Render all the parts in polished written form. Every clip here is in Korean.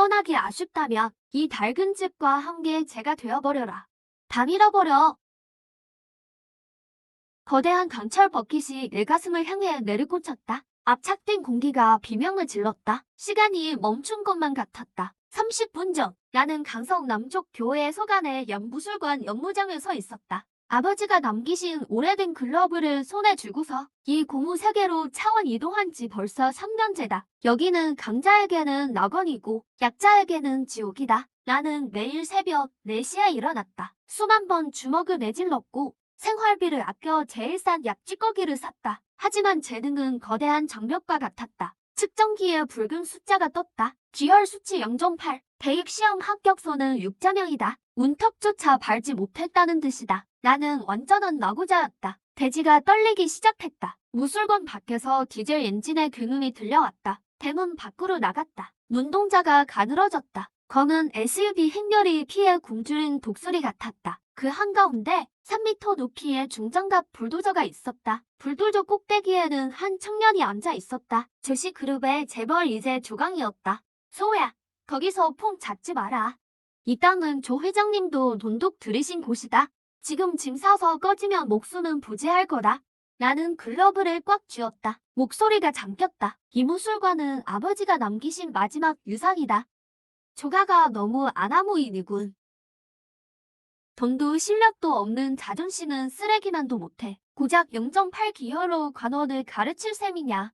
떠나기 아쉽다면 이 낡은 집과 함께 제가 되어버려라. 다 밀어버려. 거대한 강철 버킷이 내 가슴을 향해 내리꽂혔다. 압착된 공기가 비명을 질렀다. 시간이 멈춘 것만 같았다. 30분 전, 나는 강성 남쪽 교회 서간의 연무술관 연무장에 서 있었다. 아버지가 남기신 오래된 글러브를 손에 쥐고서 이 고무 세계로 차원 이동한 지 벌써 3년째다. 여기는 강자에게는 낙원이고 약자에게는 지옥이다. 나는 매일 새벽 4시에 일어났다. 수만 번 주먹을 내질렀고 생활비를 아껴 제일 싼 약 찌꺼기를 샀다. 하지만 재능은 거대한 장벽과 같았다. 측정기에 붉은 숫자가 떴다. 기혈 수치 0.8, 대입 시험 합격서는 6자명이다. 문턱조차 밟지 못했다는 뜻이다. 나는 완전한 낙오자였다. 대지가 떨리기 시작했다. 무술관 밖에서 디젤 엔진의 굉음이 들려왔다. 대문 밖으로 나갔다. 눈동자가 가늘어졌다. 검은 SUV 행렬이 피해 굶주린 독수리 같았다. 그 한가운데 3m 높이의 중장갑 불도저가 있었다. 불도저 꼭대기에는 한 청년이 앉아 있었다. 제시 그룹의 재벌 2세 조강이었다. 소호야, 거기서 폼 잡지 마라. 이 땅은 조 회장님도 돈독 들이신 곳이다. 지금 짐 싸서 꺼지면 목숨은 부재할 거다. 나는 글러브를 꽉 쥐었다. 목소리가 잠겼다. 이 무술관은 아버지가 남기신 마지막 유산이다. 조가가 너무 아나무인이군. 돈도 실력도 없는 자존심은 쓰레기만도 못해. 고작 0.8 기여로 관원을 가르칠 셈이냐.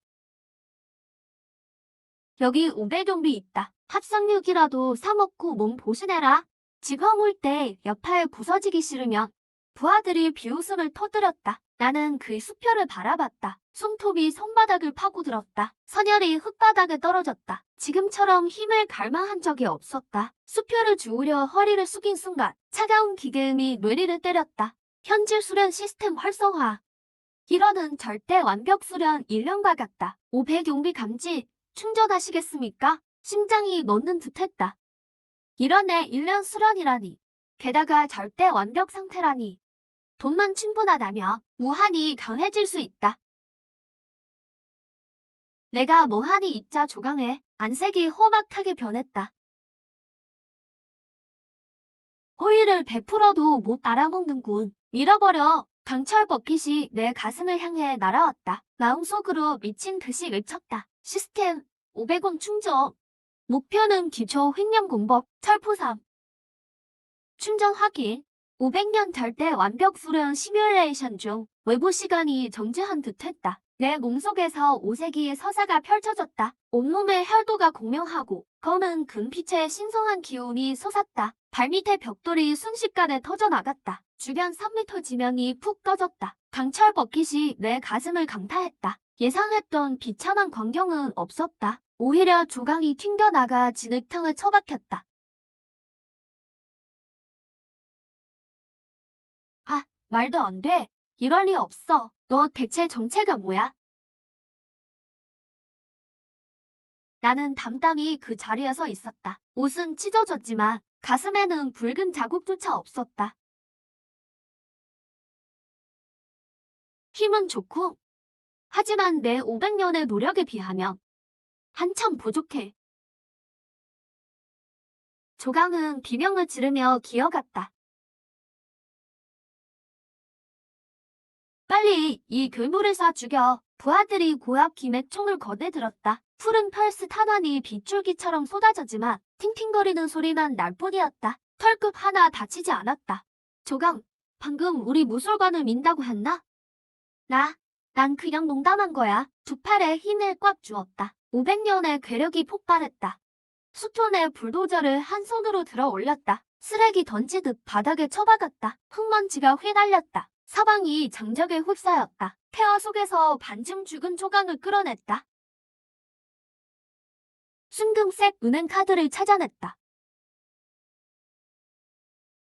여기 500용비 있다. 합상육이라도 사먹고 몸 보신해라. 집 허물 때 옆팔 부서지기 싫으면 부하들이 비웃음을 터뜨렸다. 나는 그 수표를 바라봤다. 손톱이 손바닥을 파고들었다. 선혈이 흙바닥에 떨어졌다. 지금처럼 힘을 갈망한 적이 없었다. 수표를 주우려 허리를 숙인 순간 차가운 기계음이 뇌리를 때렸다. 현질 수련 시스템 활성화. 이러는 절대 완벽 수련 1년과 같다. 500용비 감지 충전하시겠습니까? 심장이 멎는 듯했다. 이런애 1년 수련이라니. 게다가 절대 완벽 상태라니. 돈만 충분하다며 무한히 강해질 수 있다. 내가 뭐하니 입자 조강해. 안색이 험악하게 변했다. 호의를 베풀어도 못 알아먹는군. 잃어버려. 강철 버킷이 내 가슴을 향해 날아왔다. 마음속으로 미친 듯이 외쳤다. 시스템 500원 충전. 목표는 기초 횡령 공법 철포3. 충전 확인. 500년 절대 완벽 수련 시뮬레이션 중 외부 시간이 정지한 듯했다. 내 몸속에서 오세기의 서사가 펼쳐졌다. 온몸의 혈도가 공명하고 검은 금빛의 신성한 기운이 솟았다. 발밑의 벽돌이 순식간에 터져나갔다. 주변 3m 지면이 푹 떠졌다. 강철 버킷이 내 가슴을 강타했다. 예상했던 비참한 광경은 없었다. 오히려 조강이 튕겨나가 진흙탕을 처박혔다. 아, 말도 안 돼. 이럴 리 없어. 너 대체 정체가 뭐야? 나는 담담히 그 자리에 서 있었다. 옷은 찢어졌지만 가슴에는 붉은 자국조차 없었다. 힘은 좋고 하지만 내 500년의 노력에 비하면 한참 부족해. 조강은 비명을 지르며 기어갔다. 빨리 이 괴물을 쏴 죽여. 부하들이 고압 기맥 총을 거대들었다. 푸른 펄스 탄환이 빗줄기처럼 쏟아졌지만 팅팅거리는 소리만 날 뿐이었다. 털끝 하나 다치지 않았다. 조강, 방금 우리 무술관을 민다고 했나? 난 그냥 농담한 거야. 두 팔에 힘을 꽉 주었다. 500년의 괴력이 폭발했다. 수톤의 불도저를 한 손으로 들어 올렸다. 쓰레기 던지듯 바닥에 처박았다. 흙먼지가 휘날렸다. 사방이 장작에 휩싸였다. 폐허 속에서 반쯤 죽은 조강을 끌어냈다. 순금색 은행 카드를 찾아냈다.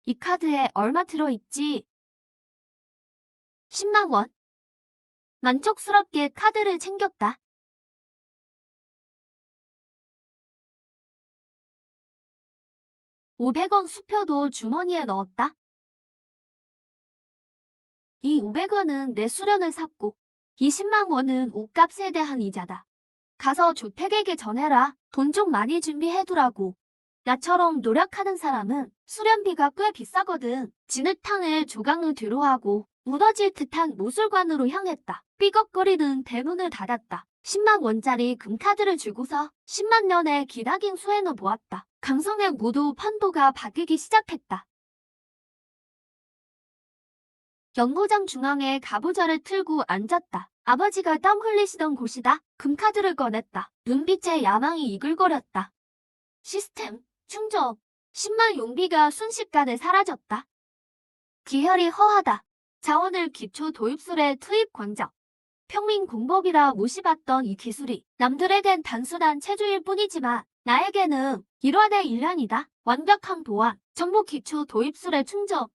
이 카드에 얼마 들어있지? 10만 원. 만족스럽게 카드를 챙겼다. 500원 수표도 주머니에 넣었다. 이 500원은 내 수련을 샀고 20만 원은 옷값에 대한 이자다. 가서 조택에게 전해라. 돈 좀 많이 준비해두라고. 나처럼 노력하는 사람은 수련비가 꽤 비싸거든. 진흙탕을 조각을 뒤로 하고 무너질 듯한 모술관으로 향했다. 삐걱거리는 대문을 닫았다. 10만 원짜리 금카드를 주고서 10만 년의 기나긴 수행을 보았다. 강성의 모두 판도가 바뀌기 시작했다. 연구장 중앙에 갑오자를 틀고 앉았다. 아버지가 땀 흘리시던 곳이다. 금카드를 꺼냈다. 눈빛에 야망이 이글거렸다. 시스템 충전. 10만 용비가 순식간에 사라졌다. 기혈이 허하다. 자원을 기초 도입술에 투입 광적. 평민 공법이라 무시받던 이 기술이 남들에겐 단순한 체조일 뿐이지만 나에게는 일환의 일환이다. 완벽한 보안. 정보 기초 도입술의 충전.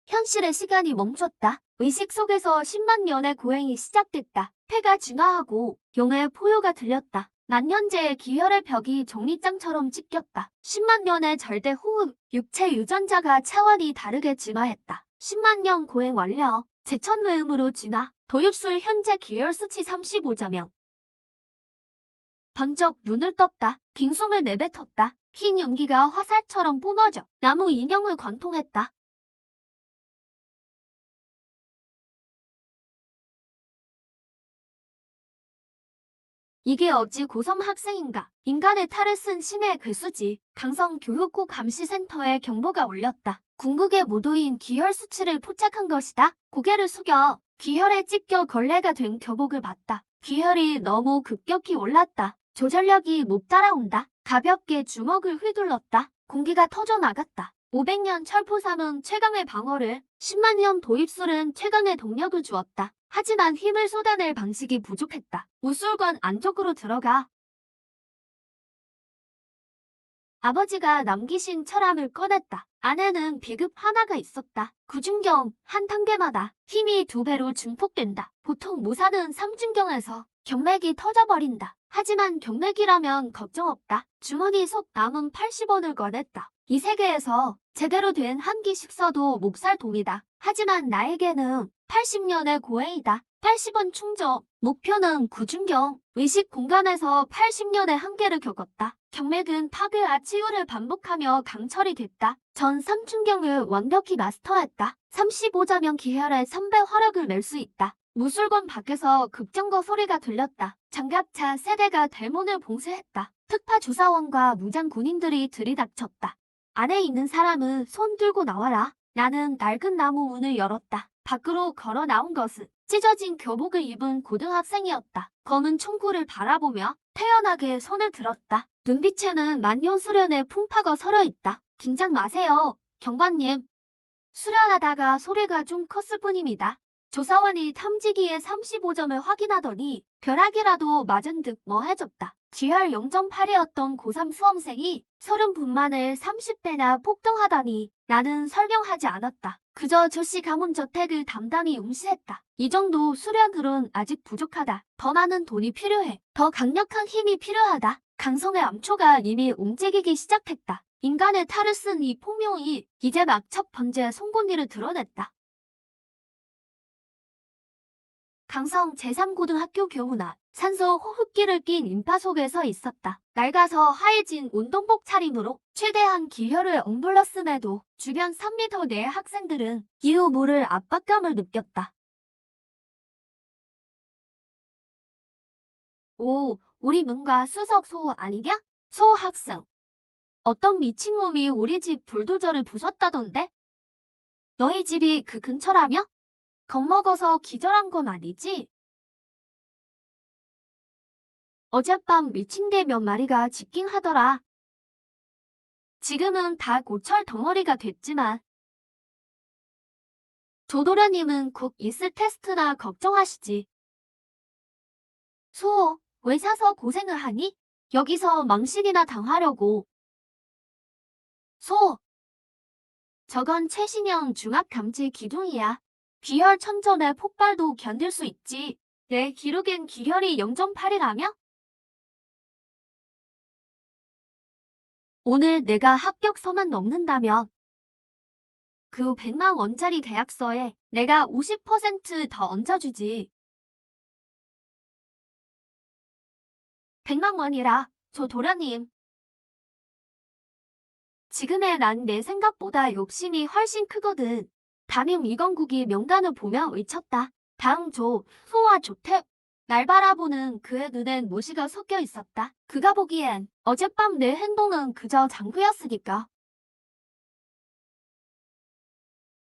현실의 시간이 멈췄다. 의식 속에서 10만 년의 고행이 시작됐다. 폐가 진화하고 용의 포효가 들렸다. 만년제의 기혈의 벽이 종이장처럼 찢겼다. 10만 년의 절대 호흡, 육체 유전자가 차원이 다르게 진화했다. 10만 년 고행 완료, 제천외음으로 진화, 도입술 현재 기혈 수치 35자명. 번쩍 눈을 떴다. 빙숨을 내뱉었다. 흰 연기가 화살처럼 뿜어져 나무 인형을 관통했다. 이게 어찌 고3 학생인가? 인간의 탈을 쓴 신의 괴수지. 강성교육부 감시센터에 경보가 울렸다. 궁극의 모도인 기혈 수치를 포착한 것이다. 고개를 숙여 기혈에 찢겨 걸레가 된 교복을 봤다. 기혈이 너무 급격히 올랐다. 조절력이 못 따라온다. 가볍게 주먹을 휘둘렀다. 공기가 터져나갔다. 500년 철포삼은 최강의 방어를, 10만 년 도입술은 최강의 동력을 주었다. 하지만 힘을 쏟아낼 방식이 부족했다. 무술관 안쪽으로 들어가. 아버지가 남기신 철암을 꺼냈다. 안에는 비급 하나가 있었다. 구중경 한 단계마다 힘이 2배로 증폭된다. 보통 무사는 3중경에서 경맥이 터져버린다. 하지만 경맥이라면 걱정 없다. 주머니 속 남은 80원을 꺼냈다. 이 세계에서 제대로 된 한끼 식사도 몫살동이다. 하지만 나에게는 80년의 고행이다. 80원 충전. 목표는 구중경. 의식 공간에서 80년의 한계를 겪었다. 경맥은 파괴와 치유를 반복하며 강철이 됐다. 전 3중경을 완벽히 마스터했다. 35자명 기혈의 3배 화력을 낼 수 있다. 무술관 밖에서 급정거 소리가 들렸다. 장갑차 세대가 대문을 봉쇄했다. 특파 조사원과 무장 군인들이 들이닥쳤다. 안에 있는 사람은 손 들고 나와라. 나는 낡은 나무 문을 열었다. 밖으로 걸어 나온 것은 찢어진 교복을 입은 고등학생이었다. 검은 총구를 바라보며 태연하게 손을 들었다. 눈빛에는 만년수련의 풍파가 서려있다. 긴장 마세요, 경관님. 수련하다가 소리가 좀 컸을 뿐입니다. 조사원이 탐지기의 35점을 확인하더니 벼락이라도 맞은 듯 멍해졌다. GR 0.8이었던 고3 수험생이 30분 만에 30배나 폭등하다니 나는 설명하지 않았다. 그저 조씨 가문 저택을 담당히 응시했다. 이 정도 수련으론 아직 부족하다. 더 많은 돈이 필요해. 더 강력한 힘이 필요하다. 강성의 암초가 이미 움직이기 시작했다. 인간의 탈을 쓴 이 폭명이 이제 막 첫 번째 송곳니를 드러냈다. 강성 제3고등학교 교문앞. 산소 호흡기를 낀 인파 속에 서 있었다. 낡아서 하얘진 운동복 차림으로 최대한 기혈을 엉둘렀음에도 주변 3m 내의 학생들은 이유 모를 압박감을 느꼈다. 오, 우리 문과 수석 소 아니냐? 소 학생. 어떤 미친놈이 우리 집 불도저를 부쉈다던데? 너희 집이 그 근처라며? 겁먹어서 기절한 건 아니지? 어젯밤 미친개 몇 마리가 직킹하더라. 지금은 다 고철 덩어리가 됐지만 조도련님은 곧 있을 테스트나 걱정하시지. 수호, 왜 사서 고생을 하니? 여기서 망신이나 당하려고. 소, 저건 최신형 중압감지 기둥이야. 기혈 천전의 폭발도 견딜 수 있지. 내 기록엔 기혈이 0.8이라며? 오늘 내가 합격서만 넘는다면 그 100만 원짜리 계약서에 내가 50%더 얹어주지. 100만 원이라. 저 도련님. 지금의 난 내 생각보다 욕심이 훨씬 크거든. 담임 이건국이 명단을 보며 외쳤다. 다음 조, 소와 조택. 날 바라보는 그의 눈엔 무시가 섞여 있었다. 그가 보기엔 어젯밤 내 행동은 그저 장구였으니까.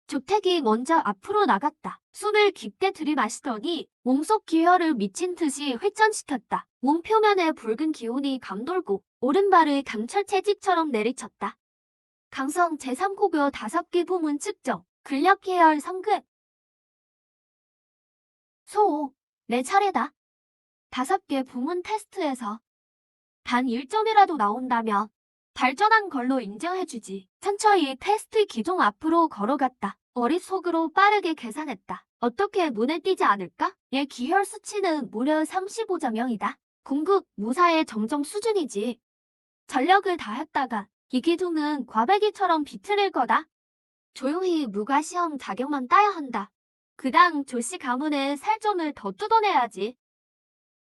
조택이 먼저 앞으로 나갔다. 숨을 깊게 들이마시더니 몸속 기혈을 미친 듯이 회전시켰다. 몸 표면에 붉은 기운이 감돌고 오른발을 강철 채찍처럼 내리쳤다. 강성 제3고교 5개 부문 측정. 근력 계열 성급. 소, 내 차례다. 5개 부문 테스트에서 단 1점이라도 나온다면 발전한 걸로 인정해주지. 천천히 테스트 기종 앞으로 걸어갔다. 머릿속으로 빠르게 계산했다. 어떻게 눈에 띄지 않을까? 얘 기혈 수치는 무려 35점 0이다. 공급 무사의 정정 수준이지. 전력을 다했다가 이 기둥은 과배기처럼 비틀릴 거다. 조용히 무과 시험 자격만 따야 한다. 그당 조씨 가문의 살점을 더 뜯어내야지.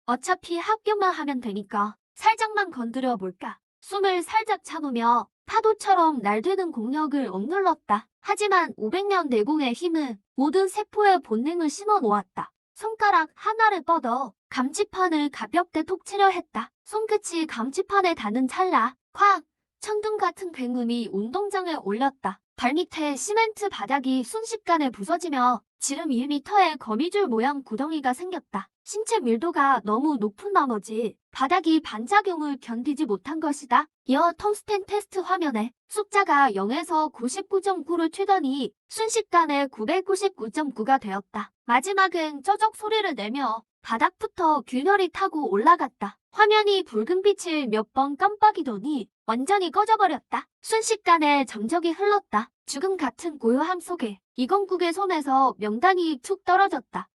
어차피 합격만 하면 되니까 살짝만 건드려 볼까. 숨을 살짝 참으며 파도처럼 날뛰는 공력을 억눌렀다. 하지만 500년 내공의 힘은 모든 세포의 본능을 심어 놓았다. 손가락 하나를 뻗어 감지판을 가볍게 톡 치려 했다. 손끝이 감지판에 닿는 찰나 콱! 천둥 같은 굉음이 운동장에 올렸다. 발밑에 시멘트 바닥이 순식간에 부서지며 지름 1m의 거미줄 모양 구덩이가 생겼다. 신체 밀도가 너무 높은 나머지 바닥이 반작용을 견디지 못한 것이다. 이어 텅스텐 테스트 화면에 숫자가 0에서 99.9를 튀더니 순식간에 999.9가 되었다. 마지막은 쩌적 소리를 내며 바닥부터 균열이 타고 올라갔다. 화면이 붉은 빛을 몇 번 깜빡이더니 완전히 꺼져버렸다. 순식간에 정적이 흘렀다. 죽음 같은 고요함 속에 이건국의 손에서 명단이 툭 떨어졌다.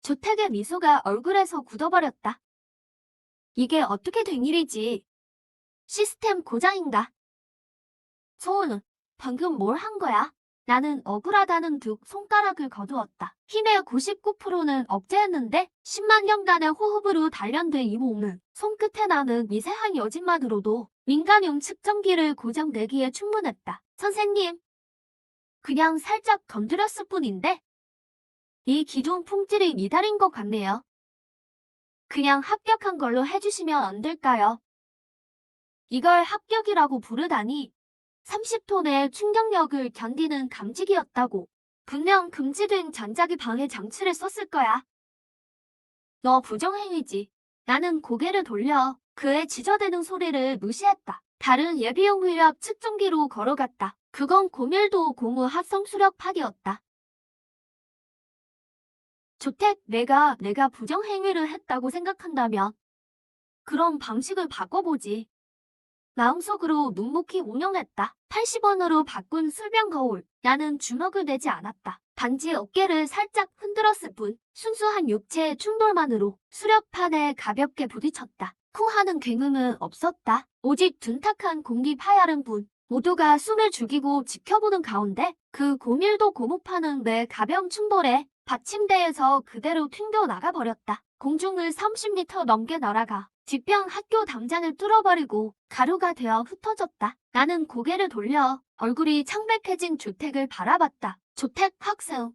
조택의 미소가 얼굴에서 굳어버렸다. 이게 어떻게 된 일이지? 시스템 고장인가? 소은, 방금 뭘 한 거야? 나는 억울하다는 듯 손가락을 거두었다. 힘의 99%는 억제했는데 10만 년간의 호흡으로 단련된 이 몸은 손끝에 나는 미세한 여진만으로도 민간용 측정기를 고정내기에 충분했다. 선생님, 그냥 살짝 건드렸을 뿐인데 이 기존 품질이 미달인 것 같네요. 그냥 합격한 걸로 해주시면 안 될까요? 이걸 합격이라고 부르다니 30톤의 충격력을 견디는 감지기였다고. 분명 금지된 전자기 방해 장치를 썼을 거야. 너 부정행위지. 나는 고개를 돌려 그의 지저대는 소리를 무시했다. 다른 예비용 huy력 측정기로 걸어갔다. 그건 고밀도 고무 합성 수력파기였다. 조택, 내가 부정행위를 했다고 생각한다면 그럼 방식을 바꿔보지. 마음속으로 묵묵히 운영했다. 80원으로 바꾼 술병 거울. 나는 주먹을 내지 않았다. 단지 어깨를 살짝 흔들었을 뿐. 순수한 육체의 충돌만으로 수력판에 가볍게 부딪혔다. 쿵 하는 굉음은 없었다. 오직 둔탁한 공기 파열음 뿐. 모두가 숨을 죽이고 지켜보는 가운데 그 고밀도 고무판은 내 가벼운 충돌에 받침대에서 그대로 튕겨 나가버렸다. 공중을 30m 넘게 날아가 뒷병 학교 담장을 뚫어버리고 가루가 되어 흩어졌다. 나는 고개를 돌려 얼굴이 창백해진 조택을 바라봤다. 조택 학생.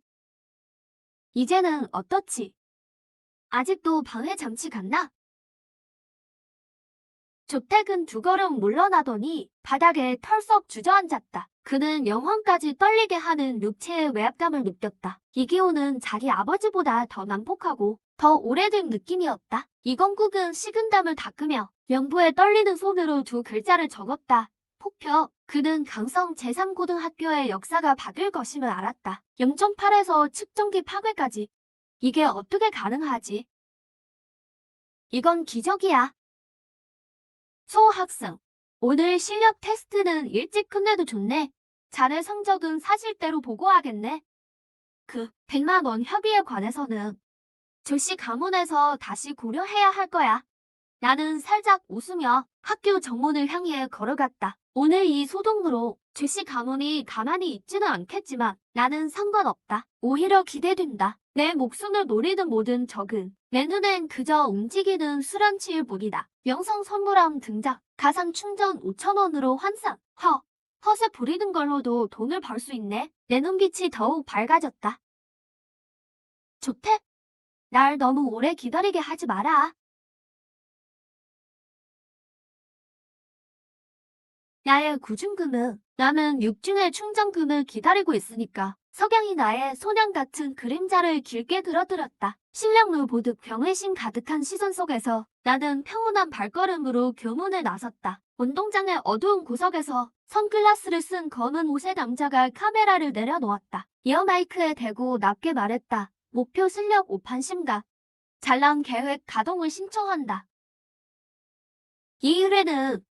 이제는 어떻지? 아직도 방해 장치 같나? 조택은 두 걸음 물러나더니 바닥에 털썩 주저앉았다. 그는 영혼까지 떨리게 하는 육체의 외압감을 느꼈다. 이 기운은 자기 아버지보다 더 난폭하고 더 오래된 느낌이었다. 이건국은 식은땀을 닦으며 명부에 떨리는 손으로 두 글자를 적었다. 폭표. 그는 강성 제3고등학교의 역사가 바뀔 것임을 알았다. 0.8에서 측정기 파괴까지. 이게 어떻게 가능하지? 이건 기적이야. 소 학생. 오늘 실력 테스트는 일찍 끝내도 좋네. 자네 성적은 사실대로 보고하겠네. 그 100만 원 협의에 관해서는 조씨 가문에서 다시 고려해야 할 거야. 나는 살짝 웃으며 학교 정문을 향해 걸어갔다. 오늘 이 소동으로 조씨 가문이 가만히 있지는 않겠지만 나는 상관없다. 오히려 기대된다. 내 목숨을 노리는 모든 적은 내 눈엔 그저 움직이는 수련치일 뿐이다. 명성 선물함 등장. 가상 충전 5,000원으로 환상. 헛에 부리는 걸로도 돈을 벌 수 있네. 내 눈빛이 더욱 밝아졌다. 좋대. 날 너무 오래 기다리게 하지 마라. 나의 구중금은 나는 육중의 충전금을 기다리고 있으니까 석양이 나의 소년 같은 그림자를 길게 들어들었다. 신령루 보듯 경외심 가득한 시선 속에서 나는 평온한 발걸음으로 교문에 나섰다. 운동장의 어두운 구석에서 선글라스를 쓴 검은 옷의 남자가 카메라를 내려놓았다. 이어마이크에 대고 낮게 말했다. 목표 실력 5판 심각. 잘난 계획 가동을 신청한다. 이 의뢰는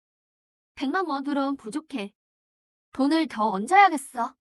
100만 원으로는 부족해. 돈을 더 얹어야겠어.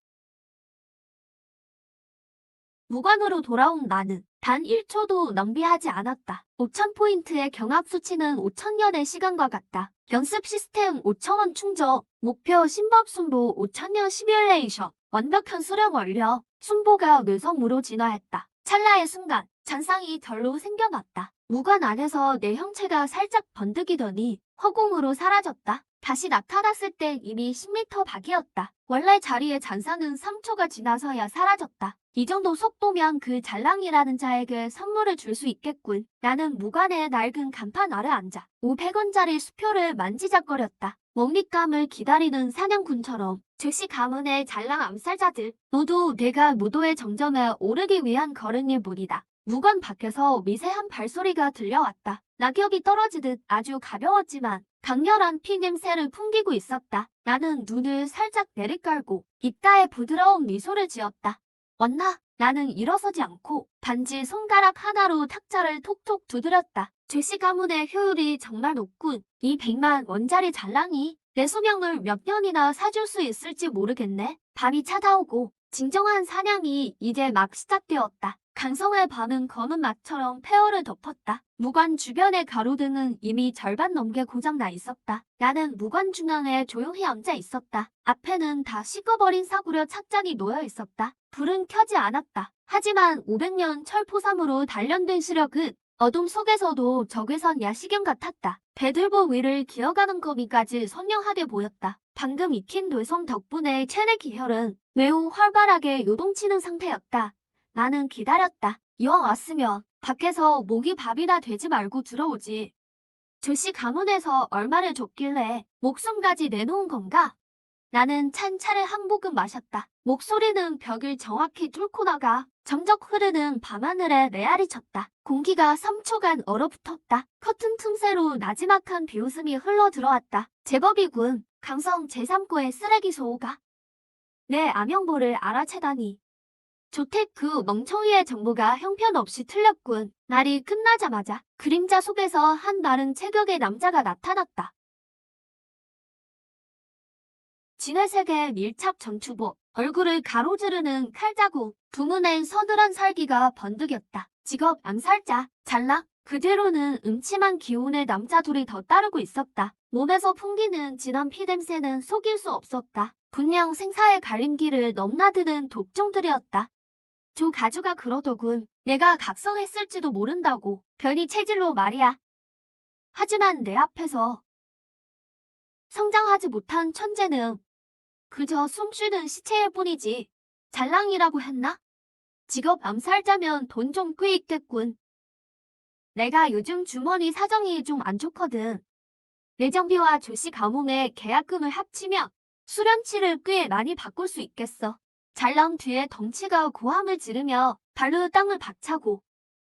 무관으로 돌아온 나는 단 1초도 낭비하지 않았다. 5,000포인트의 경합 수치는 5,000년의 시간과 같다. 연습 시스템 5,000원 충전, 목표 신법 순보 5,000년 시뮬레이션, 완벽한 수령 완료, 순보가 뇌성으로 진화했다. 찰나의 순간 잔상이 절로 생겨났다. 무관 안에서 내 형체가 살짝 번득이더니 허공으로 사라졌다. 다시 나타났을 때 이미 10m 밖이었다. 원래 자리에 잔상은 3초가 지나서야 사라졌다. 이 정도 속도면 그 잘랑이라는 자에게 선물을 줄 수 있겠군. 나는 무관의 낡은 간판 아래 앉아 500원짜리 수표를 만지작거렸다. 먹잇감을 기다리는 사냥꾼처럼. 즉시 가문의 잘랑 암살자들. 모두 내가 무도의 정점에 오르기 위한 걸음일 뿐이다. 무관 밖에서 미세한 발소리가 들려왔다. 낙엽이 떨어지듯 아주 가벼웠지만 강렬한 피 냄새를 풍기고 있었다. 나는 눈을 살짝 내리깔고 입가에 부드러운 미소를 지었다. 왔나? 나는 일어서지 않고 단지 손가락 하나로 탁자를 톡톡 두드렸다. 죄시 가문의 효율이 정말 높군. 이 100만 원짜리 잘랑이 내 수명을 몇 년이나 사줄 수 있을지 모르겠네. 밤이 차다오고 진정한 사냥이 이제 막 시작되었다. 강성의 밤은 검은 막처럼 폐허를 덮었다. 무관 주변의 가로등은 이미 절반 넘게 고장나 있었다. 나는 무관 중앙에 조용히 앉아 있었다. 앞에는 다 식어버린 사구려 찻잔이 놓여 있었다. 불은 켜지 않았다. 하지만 500년 철포삼으로 단련된 시력은 어둠 속에서도 적외선 야시경 같았다. 배들보 위를 기어가는 거미까지 선명하게 보였다. 방금 익힌 뇌성 덕분에 체내 기혈은 매우 활발하게 요동치는 상태였다. 나는 기다렸다. 이왕 왔으면 밖에서 모기 밥이나 되지 말고 들어오지. 조씨 가문에서 얼마를 줬길래 목숨까지 내놓은 건가? 나는 찬 차를 한 모금 마셨다. 목소리는 벽을 정확히 뚫고 나가 정적 흐르는 밤하늘에 메아리 쳤다. 공기가 3초간 얼어붙었다. 커튼 틈새로 나지막한 비웃음이 흘러 들어왔다. 제법이군. 강성 제3고의 쓰레기 소호가. 내 암영보를 알아채다니. 조택 그 멍청이의 정보가 형편없이 틀렸군. 날이 끝나자마자 그림자 속에서 한 마른 체격의 남자가 나타났다. 진회색의 밀착 전투복, 얼굴을 가로지르는 칼자국, 두문엔 서늘한 살기가 번득였다. 직업 암살자, 잘락, 그대로는 음침한 기운의 남자 둘이 더 따르고 있었다. 몸에서 풍기는 진한 피 냄새는 속일 수 없었다. 분명 생사의 갈림길을 넘나드는 독종들이었다. 조 가주가 그러더군. 내가 각성했을지도 모른다고. 변이 체질로 말이야. 하지만 내 앞에서 성장하지 못한 천재는 그저 숨쉬는 시체일 뿐이지. 잘랑이라고 했나? 직업 암살자면 돈 좀 꽤 있겠군. 내가 요즘 주머니 사정이 좀 안 좋거든. 내정비와 조씨 가뭄의 계약금을 합치면 수련치를 꽤 많이 바꿀 수 있겠어. 잘랑 뒤에 덩치가 고함을 지르며 발로 땅을 박차고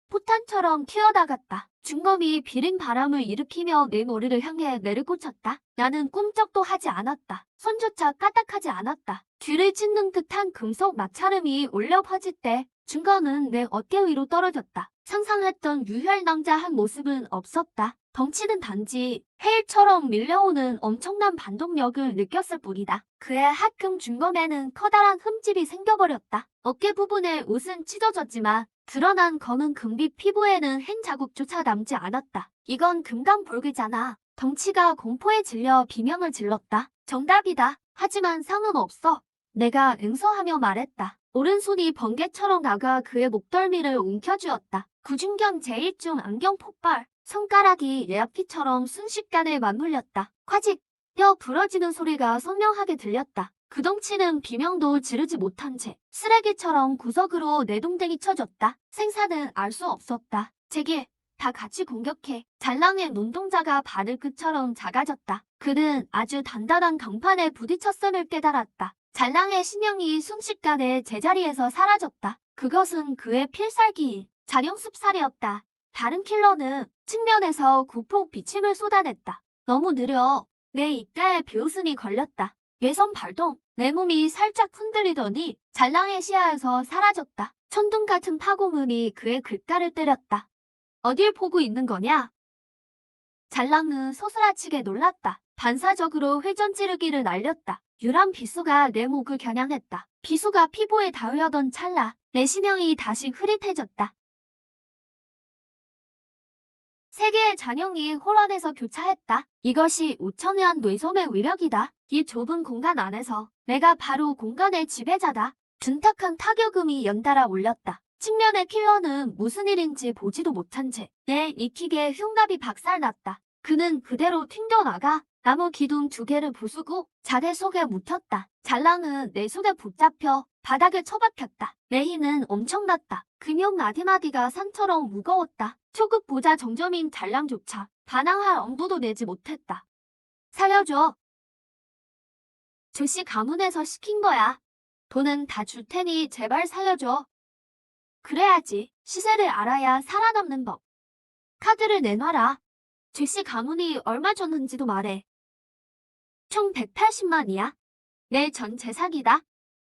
포탄처럼 튀어나갔다. 중검이 비린 바람을 일으키며 내 머리를 향해 내리꽂혔다. 나는 꿈쩍도 하지 않았다. 손조차 까딱하지 않았다. 뒤를 찢는 듯한 금속 마찰음이 울려 퍼질 때 중검은 내 어깨 위로 떨어졌다. 상상했던 유혈 남자 한 모습은 없었다. 덩치는 단지 해일처럼 밀려오는 엄청난 반동력을 느꼈을 뿐이다. 그의 하금 중검에는 커다란 흠집이 생겨버렸다. 어깨 부분에 옷은 찢어졌지만 드러난 검은 금빛 피부에는 행 자국조차 남지 않았다. 이건 금강볼기잖아. 덩치가 공포에 질려 비명을 질렀다. 정답이다. 하지만 상은 없어. 내가 응서하며 말했다. 오른손이 번개처럼 나가 그의 목덜미를 움켜쥐었다. 구중경 제1중 안경 폭발. 손가락이 예약기처럼 순식간에 맞물렸다. 콰직! 뼈 부러지는 소리가 선명하게 들렸다. 그 덩치는 비명도 지르지 못한 채 쓰레기처럼 구석으로 내동댕이 쳐졌다. 생사는 알 수 없었다. 제길, 다 같이 공격해. 잘랑의 눈동자가 바늘끝처럼 작아졌다. 그는 아주 단단한 강판에 부딪혔음을 깨달았다. 잘랑의 신형이 순식간에 제자리에서 사라졌다. 그것은 그의 필살기, 잔영습살이었다. 다른 킬러는 측면에서 구폭 비침을 쏟아냈다. 너무 느려. 내 입가에 비웃음이 걸렸다. 외선 발동, 내 몸이 살짝 흔들리더니 잘랑의 시야에서 사라졌다. 천둥 같은 파고문이 그의 귓가를 때렸다. 어딜 보고 있는 거냐? 잘랑은 소스라치게 놀랐다. 반사적으로 회전 찌르기를 날렸다. 유람 비수가 내 목을 겨냥했다. 비수가 피부에 닿으려던 찰나 내 신형이 다시 흐릿해졌다. 세 개의 잔형이 홀원에서 교차했다. 이것이 5천년 뇌섬의 위력이다. 이 좁은 공간 안에서 내가 바로 공간의 지배자다. 둔탁한 타격음이 연달아 울렸다. 측면의 킬러는 무슨 일인지 보지도 못한 채 내 니킥에 흉갑이 박살났다. 그는 그대로 튕겨나가 나무 기둥 2개를 부수고 자대 속에 묵혔다. 잘랑은 내 손에 붙잡혀 바닥에 처박혔다. 내 힘은 엄청났다. 근육 마디마디가 산처럼 무거웠다. 초급 보자 정점인 잘랑조차 반항할 엄두도 내지 못했다. 살려줘. 조씨 가문에서 시킨 거야. 돈은 다 줄 테니 제발 살려줘. 그래야지. 시세를 알아야 살아남는 법. 카드를 내놔라. 조씨 가문이 얼마 줬는지도 말해. 총 180만이야. 내 전 재산이다.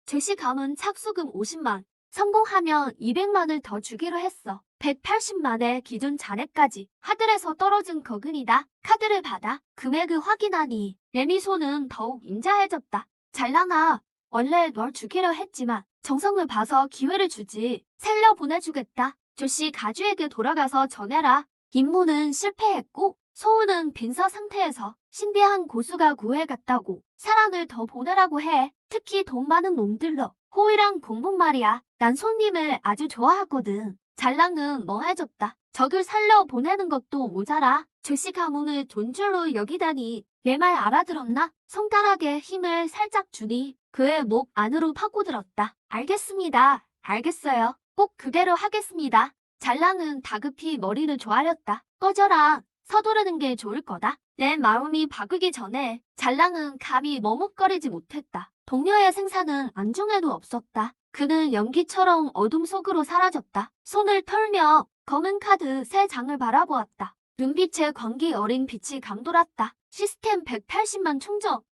조씨 가문 착수금 50만. 성공하면 200만을 더 주기로 했어. 180만에 기존 잔액까지 하늘에서 떨어진 거금이다. 카드를 받아 금액을 확인하니 내 미소는 더욱 인자해졌다. 잘랑아, 원래 널 주기로 했지만 정성을 봐서 기회를 주지. 살려 보내주겠다. 조씨 가주에게 돌아가서 전해라. 임무는 실패했고 소우는 빈서 상태에서 신비한 고수가 구해갔다고 사랑을 더 보내라고 해. 특히 돈 많은 놈들로. 호이랑 공복 말이야. 난 손님을 아주 좋아하거든. 잘랑은 멍해졌다. 적을 살려 보내는 것도 모자라. 조씨 가문을 돈줄로 여기다니. 내 말 알아들었나? 손가락에 힘을 살짝 주니 그의 목 안으로 파고들었다. 알겠습니다. 알겠어요. 꼭 그대로 하겠습니다. 잘랑은 다급히 머리를 조아렸다. 꺼져라. 서두르는 게 좋을 거다. 내 마음이 바뀌기 전에 잘랑은 감히 머뭇거리지 못했다. 동료의 생사는 안중에도 없었다. 그는 연기처럼 어둠 속으로 사라졌다. 손을 털며 검은 카드 3장을 바라보았다. 눈빛에 광기 어린 빛이 감돌았다. 시스템 180만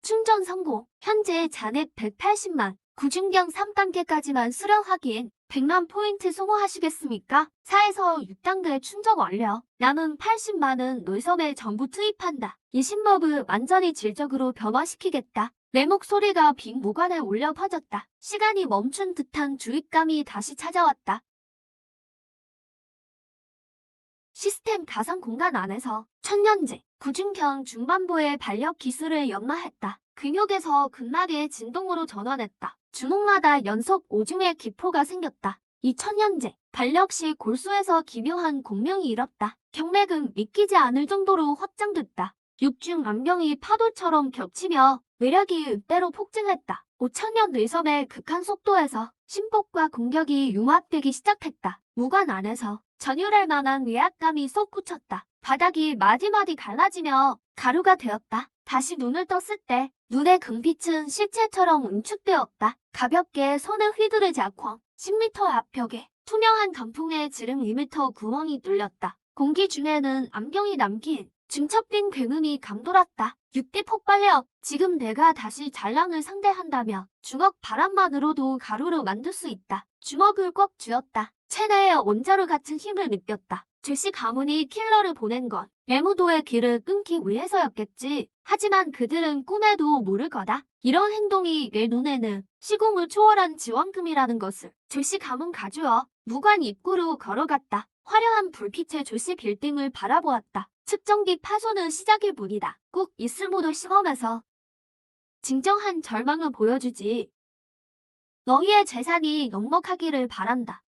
충전 성공. 현재 잔액 180만. 구중경 3단계까지만 수령 확인. 100만 포인트 소모하시겠습니까? 4에서 6단계 충전 완료. 남은 80만은 뇌섬에 전부 투입한다. 이 신법을 완전히 질적으로 변화시키겠다. 내 목소리가 빈 무관에 울려 퍼졌다. 시간이 멈춘 듯한 주입감이 다시 찾아왔다. 시스템 가상 공간 안에서 천년제 구중경 중반부의 반력 기술을 연마했다. 근육에서 근막의 진동으로 전환했다. 주목마다 연속 오중의 기포가 생겼다. 이 천년제 반력시 골수에서 기묘한 공명이 일었다. 경맥은 믿기지 않을 정도로 확장됐다. 육중 안경이 파도처럼 겹치며 외력이 읍대로 폭증했다. 5천년 뇌섬의 극한 속도에서 심복과 공격이 융합되기 시작했다. 무관 안에서 전율할 만한 위압감이 솟구쳤다. 바닥이 마디마디 갈라지며 가루가 되었다. 다시 눈을 떴을 때 눈의 금빛은 실체처럼 응축되었다. 가볍게 손을 휘두르자 쾅. 10m 앞 벽에 투명한 강풍에 지름 2m 구멍이 뚫렸다. 공기 중에는 안경이 남긴 중첩된 굉음이 감돌았다. 6대 폭발력. 지금 내가 다시 잘랑을 상대한다면 주먹 바람만으로도 가루로 만들 수 있다. 주먹을 꽉 쥐었다. 체내에 원자로 같은 힘을 느꼈다. 조씨 가문이 킬러를 보낸 건 메무도의 길을 끊기 위해서였겠지. 하지만 그들은 꿈에도 모를 거다. 이런 행동이 내 눈에는 시공을 초월한 지원금이라는 것을. 조씨 가문 가주어 무관 입구로 걸어갔다. 화려한 불빛의 조씨 빌딩을 바라보았다. 측정기 파손은 시작일 뿐이다. 꼭 이슬모도 시험에서 진정한 절망을 보여주지. 너희의 재산이 넉넉하기를 바란다.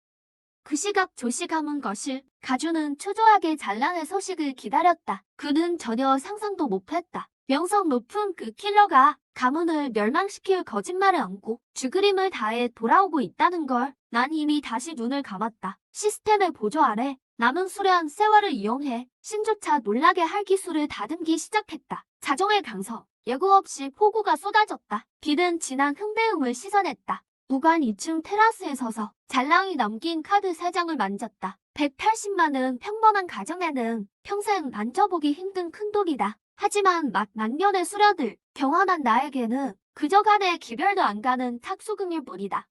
그 시각 조씨 가문 거실, 가주는 초조하게 잔랑의 소식을 기다렸다. 그는 전혀 상상도 못했다. 명성 높은 그 킬러가 가문을 멸망시킬 거짓말을 얹고 죽으림을 다해 돌아오고 있다는 걸 난 이미 다시 눈을 감았다. 시스템의 보조 아래 남은 수려한 세월을 이용해 신조차 놀라게 할 기술을 다듬기 시작했다. 자정의 강서, 예고 없이 폭우가 쏟아졌다. 비는 진한 흥대음을 씻어냈다. 무관 2층 테라스에 서서 잘랑이 넘긴 카드 3장을 만졌다. 180만은 평범한 가정에는 평생 만져보기 힘든 큰돈이다. 하지만 만년의 수련을 경험한 나에게는 그저 간의 기별도 안 가는 탁소금일 뿐이다.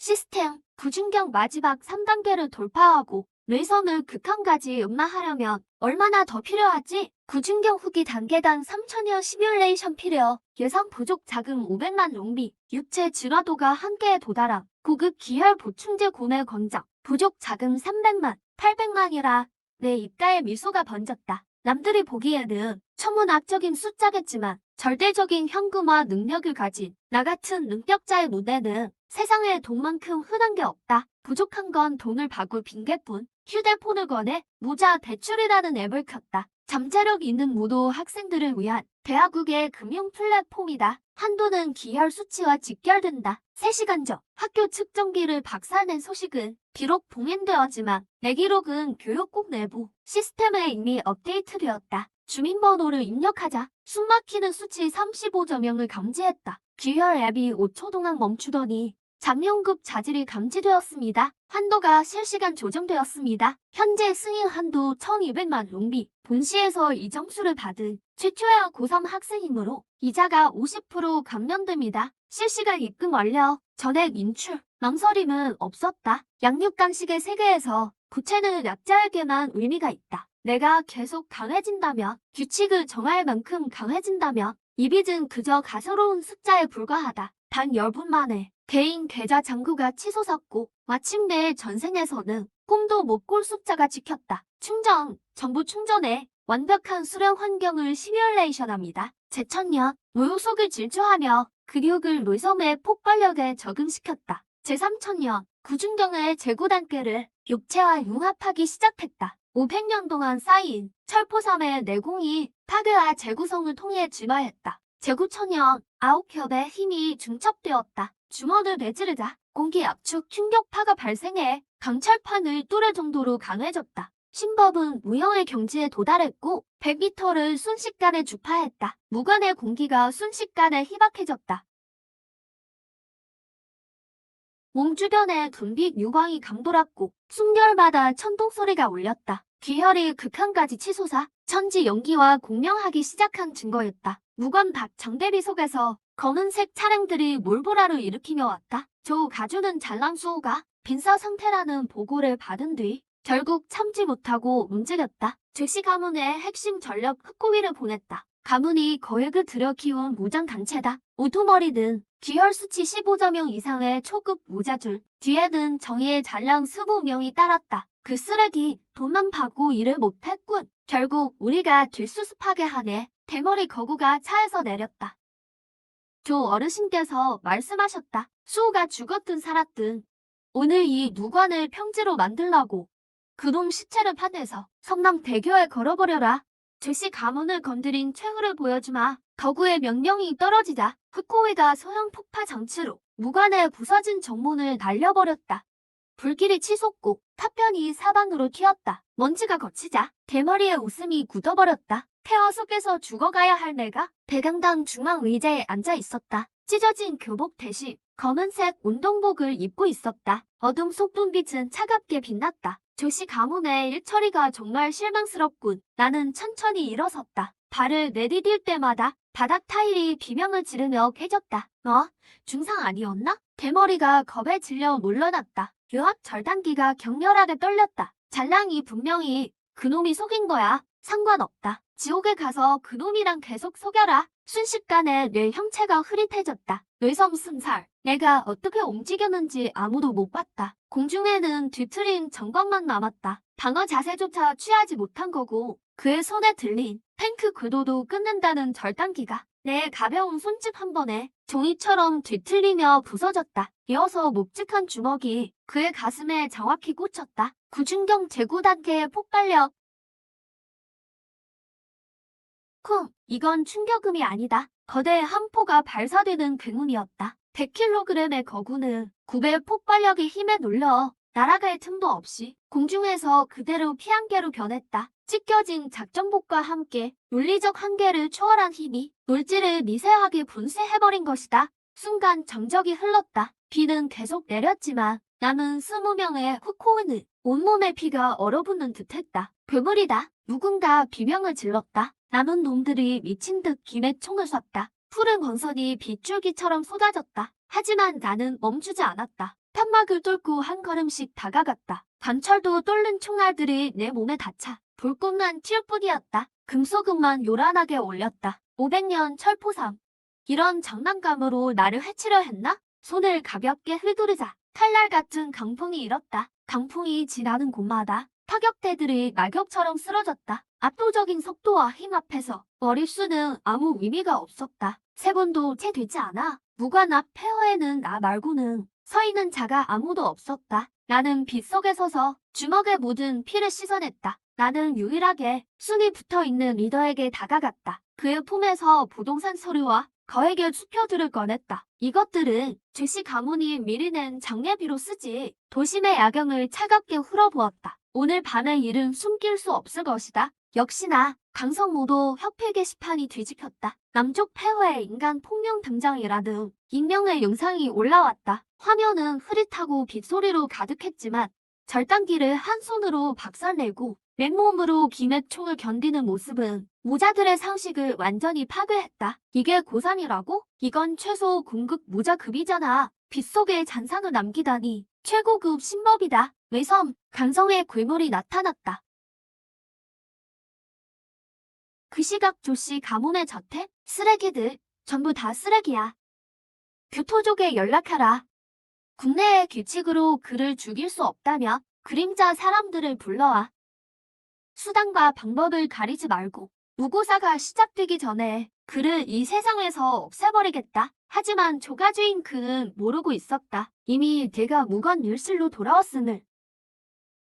시스템, 부준경 마지막 3단계를 돌파하고 뇌선을 극한까지 음마하려면 얼마나 더 필요하지? 부준경 후기 단계당 3,000여 시뮬레이션 필요, 예상 부족 자금 500만 롱비, 육체 진화도가 한계에 도달함, 고급 기혈 보충제 구매 권장, 부족 자금 300만, 800만이라 내 입가에 미소가 번졌다. 남들이 보기에는 천문학적인 숫자겠지만 절대적인 현금화 능력을 가진 나 같은 능력자의 눈에는 세상에 돈만큼 흔한 게 없다. 부족한 건 돈을 바꿀 핑계뿐. 휴대폰을 꺼내 무자 대출이라는 앱을 켰다. 잠재력 있는 무도 학생들을 위한 대학국의 금융 플랫폼이다. 한도는 기혈 수치와 직결된다. 3시간 전 학교 측정기를 박살낸 소식은 비록 봉인되었지만 내 기록은 교육국 내부 시스템에 이미 업데이트되었다. 주민번호를 입력하자 숨막히는 수치 35저명을 감지했다. 기혈 앱이 5초 동안 멈추더니 장년급 자질이 감지되었습니다. 한도가 실시간 조정되었습니다. 현재 승인 한도 1200만 롱비. 본시에서 이 점수를 받은 최초의 고3 학생이므로 이자가 50% 감면됩니다. 실시간 입금 완료. 전액 인출. 망설임은 없었다. 양육강식의 세계에서 부채는 약자에게만 의미가 있다. 내가 계속 강해진다면, 규칙을 정할 만큼 강해진다면 이 빚은 그저 가소로운 숫자에 불과하다. 단 열분 만에 개인 계좌 잔고가 치솟았고 마침내 전생에서는 꿈도 못 꿀 숫자가 지켰다. 충전, 정부 충전에 완벽한 수령 환경을 시뮬레이션합니다. 제1000년 무효속을 질주하며 근육을 뇌섬의 폭발력에 적응시켰다. 제3000년 구중경의 재고 단계를 육체와 융합하기 시작했다. 500년 동안 쌓인 철포섬의 내공이 파괴와 재구성을 통해 진화했다. 제9천년 9겹의 힘이 중첩되었다. 주먹을 내지르자 공기 압축 충격파가 발생해 강철판을 뚫을 정도로 강해졌다. 신법은 무형의 경지에 도달했고 100m를 순식간에 주파했다. 무관의 공기가 순식간에 희박해졌다. 몸 주변에 둔빛 유광이 감돌았고 숨결마다 천둥 소리가 울렸다. 기혈이 극한까지 치솟아 천지 연기와 공명하기 시작한 증거였다. 무관 밖 장대비 속에서 검은색 차량들이 몰보라를 일으키며 왔다. 조 가주는 잘랑수호가 빈사 상태라는 보고를 받은 뒤 결국 참지 못하고 움직였다. 즉시 가문의 핵심 전력 흑고위를 보냈다. 가문이 거액을 들여 키운 무장단체다. 우두머리는 기혈 수치 15저명 이상의 초급 무자줄, 뒤에는 정의의 잘랑 20명이 따랐다. 그 쓰레기 돈만 받고 일을 못했군. 결국 우리가 뒷수습하게 하네. 대머리 거구가 차에서 내렸다. 조 어르신께서 말씀하셨다. 수호가 죽었든 살았든 오늘 이 누관을 평지로 만들라고 그놈 시체를 파내서 성남대교에 걸어버려라. 즉시 가문을 건드린 최후를 보여주마. 거구의 명령이 떨어지자 흑호위가 소형 폭파 장치로 무관에 부서진 정문을 날려버렸다. 불길이 치솟고 파편이 사방으로 튀었다. 먼지가 거치자 대머리의 웃음이 굳어버렸다. 폐허 속에서 죽어가야 할 내가 대강당 중앙 의자에 앉아 있었다. 찢어진 교복 대신 검은색 운동복을 입고 있었다. 어둠 속 눈빛은 차갑게 빛났다. 조씨 가문의 일처리가 정말 실망스럽군. 나는 천천히 일어섰다. 발을 내디딜 때마다 바닥 타일이 비명을 지르며 깨졌다. 중상 아니었나? 대머리가 겁에 질려 물러났다. 유학 절단기가 격렬하게 떨렸다. 잘랑이 분명히 그놈이 속인 거야. 상관없다. 지옥에 가서 그놈이랑 계속 속여라. 순식간에 뇌 형체가 흐릿해졌다. 뇌성 승살. 내가 어떻게 움직였는지 아무도 못 봤다. 공중에는 뒤틀린 정광만 남았다. 방어 자세조차 취하지 못한 거고 그의 손에 들린 탱크 궤도도 끊는다는 절단기가 내 가벼운 손짓 한 번에 종이처럼 뒤틀리며 부서졌다. 이어서 묵직한 주먹이 그의 가슴에 정확히 꽂혔다. 구준경 제9단계의 폭발력. 쿵! 이건 충격음이 아니다. 거대 함포가 발사되는 괴문이었다. 100kg의 거구는 9배 폭발력의 힘에 눌려 날아갈 틈도 없이 공중에서 그대로 피안개로 변했다. 찢겨진 작전복과 함께 물리적 한계를 초월한 힘이 물질을 미세하게 분쇄해버린 것이다. 순간 정적이 흘렀다. 비는 계속 내렸지만 남은 20명의 후코은은 온몸에 피가 얼어붙는 듯했다. 괴물이다. 누군가 비명을 질렀다. 남은 놈들이 미친 듯 김에 총을 쐈다. 푸른 광선이 빗줄기처럼 쏟아졌다. 하지만 나는 멈추지 않았다. 편막을 뚫고 한 걸음씩 다가갔다. 관철도 뚫는 총알들이 내 몸에 닿자 불꽃난 튀어뿐이었다. 금속음만 요란하게 올렸다. 500년 철포상. 이런 장난감으로 나를 해치려 했나? 손을 가볍게 휘두르자 칼날 같은 강풍이 일었다. 강풍이 지나는 곳마다 타격대들이 낙엽처럼 쓰러졌다. 압도적인 속도와 힘 앞에서 머릿수는 아무 의미가 없었다. 세 번도 채 되지 않아. 무관 앞 폐허에는 나 말고는 서 있는 자가 아무도 없었다. 나는 빛 속에 서서 주먹에 묻은 피를 씻어냈다. 나는 유일하게 순이 붙어있는 리더에게 다가갔다. 그의 품에서 부동산 서류와 거액의 수표들을 꺼냈다. 이것들은 제시 가문이 미리 낸 장례비로 쓰지. 도심의 야경을 차갑게 흘어부었다. 오늘 밤의 일은 숨길 수 없을 것이다. 역시나 강성모도 협회 게시판이 뒤집혔다. 남쪽 폐허의 인간 폭력 등장이라는 익명의 영상이 올라왔다. 화면은 흐릿하고 빗소리로 가득했지만 절단기를 한 손으로 박살내고 맨몸으로 김의 총을 견디는 모습은 모자들의 상식을 완전히 파괴했다. 이게 고3이라고? 이건 최소 공급 모자급이잖아. 빗속에 잔상을 남기다니 최고급 신법이다. 외섬, 강성의 괴물이 나타났다. 그 시각 조씨 가문의 저택? 쓰레기들, 전부 다 쓰레기야. 교토족에 연락하라. 국내의 규칙으로 그를 죽일 수 없다며 그림자 사람들을 불러와. 수단과 방법을 가리지 말고 무고사가 시작되기 전에 그를 이 세상에서 없애버리겠다. 하지만 조가주인 그는 모르고 있었다. 이미 내가 무건 일실로 돌아왔음을.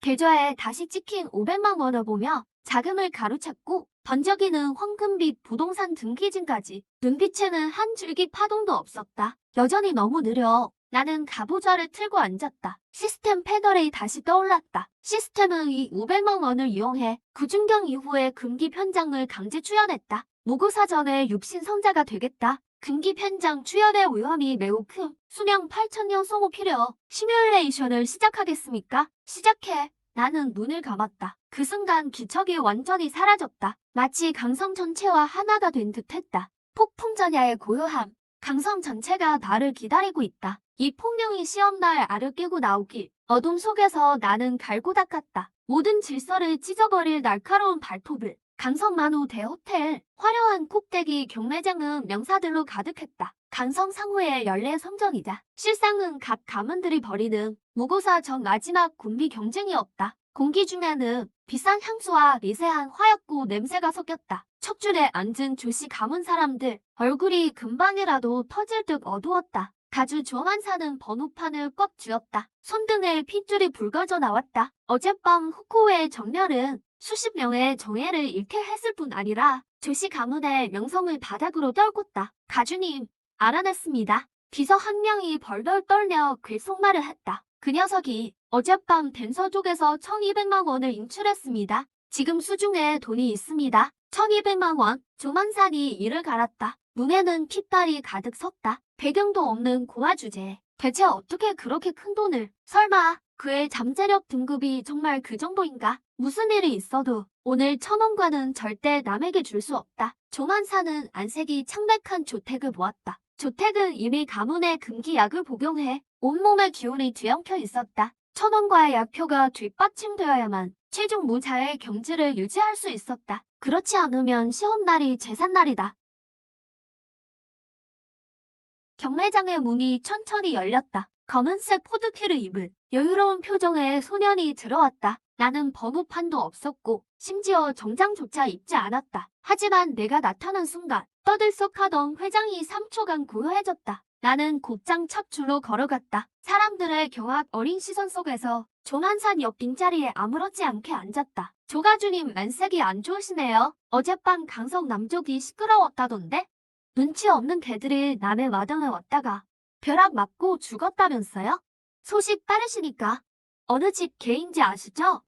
계좌에 다시 찍힌 500만 원을 보며 자금을 가로챘고 번쩍이는 황금빛 부동산 등기증까지 눈빛에는 한 줄기 파동도 없었다. 여전히 너무 느려. 나는 갑오좌를 틀고 앉았다. 시스템 패널이 다시 떠올랐다. 시스템은 이 500만 원을 이용해 구준경 이후의 금기 편장을 강제 추연했다. 무고사전에 육신성자가 되겠다. 금기 편장 추연의 위험이 매우 큰 수명 8,000년 소모 필요. 시뮬레이션을 시작하겠습니까? 시작해. 나는 눈을 감았다. 그 순간 기척이 완전히 사라졌다. 마치 강성 전체와 하나가 된 듯했다. 폭풍전야의 고요함. 강성 전체가 나를 기다리고 있다. 이 폭명이 시험날 알을 깨고 나오길 어둠 속에서 나는 갈고 닦았다. 모든 질서를 찢어버릴 날카로운 발톱을. 강성만호 대호텔. 화려한 꼭대기 경매장은 명사들로 가득했다. 강성 상호의 연례 성전이다. 실상은 각 가문들이 벌이는 무고사 전 마지막 군비 경쟁이었다. 공기 중에는 비싼 향수와 미세한 화약고 냄새가 섞였다. 척줄에 앉은 조씨 가문 사람들 얼굴이 금방이라도 터질 듯 어두웠다. 가주 조만사는 번호판을 꽉 쥐었다. 손등에 핏줄이 붉어져 나왔다. 어젯밤 후코의 정렬은 수십 명의 정예를 잃게 했을 뿐 아니라 조씨 가문의 명성을 바닥으로 떨궜다. 가주님, 알아냈습니다. 비서 한 명이 벌벌 떨며 귓속말을 했다. 그 녀석이 어젯밤 댄서족에서 1200만 원을 인출했습니다. 지금 수중에 돈이 있습니다. 1200만 원. 조만산이 이를 갈았다. 눈에는 핏발이 가득 섰다. 배경도 없는 고화 주제. 대체 어떻게 그렇게 큰 돈을? 설마 그의 잠재력 등급이 정말 그 정도인가? 무슨 일이 있어도 오늘 1,000원과는 절대 남에게 줄 수 없다. 조만사는 안색이 창백한 조택을 보았다. 조택은 이미 가문의 금기약을 복용해 온몸의 기운이 뒤엉켜 있었다. 1,000원과의 약표가 뒷받침되어야만 최종 무자의 경지를 유지할 수 있었다. 그렇지 않으면 시험날이 제삿날이다. 경매장의 문이 천천히 열렸다. 검은색 코드티를 입은 여유로운 표정의 소년이 들어왔다. 나는 번호판도 없었고 심지어 정장조차 입지 않았다. 하지만 내가 나타난 순간 떠들썩하던 회장이 3초간 고요해졌다. 나는 곧장 척추로 걸어갔다. 사람들의 경악 어린 시선 속에서 조만산 옆 빈자리에 아무렇지 않게 앉았다. 조가주님 만색이 안 좋으시네요. 어젯밤 강석 남쪽이 시끄러웠다던데? 눈치 없는 개들이 남의 마당에 왔다가 벼락 맞고 죽었다면서요? 소식 빠르시니까 어느 집 개인지 아시죠?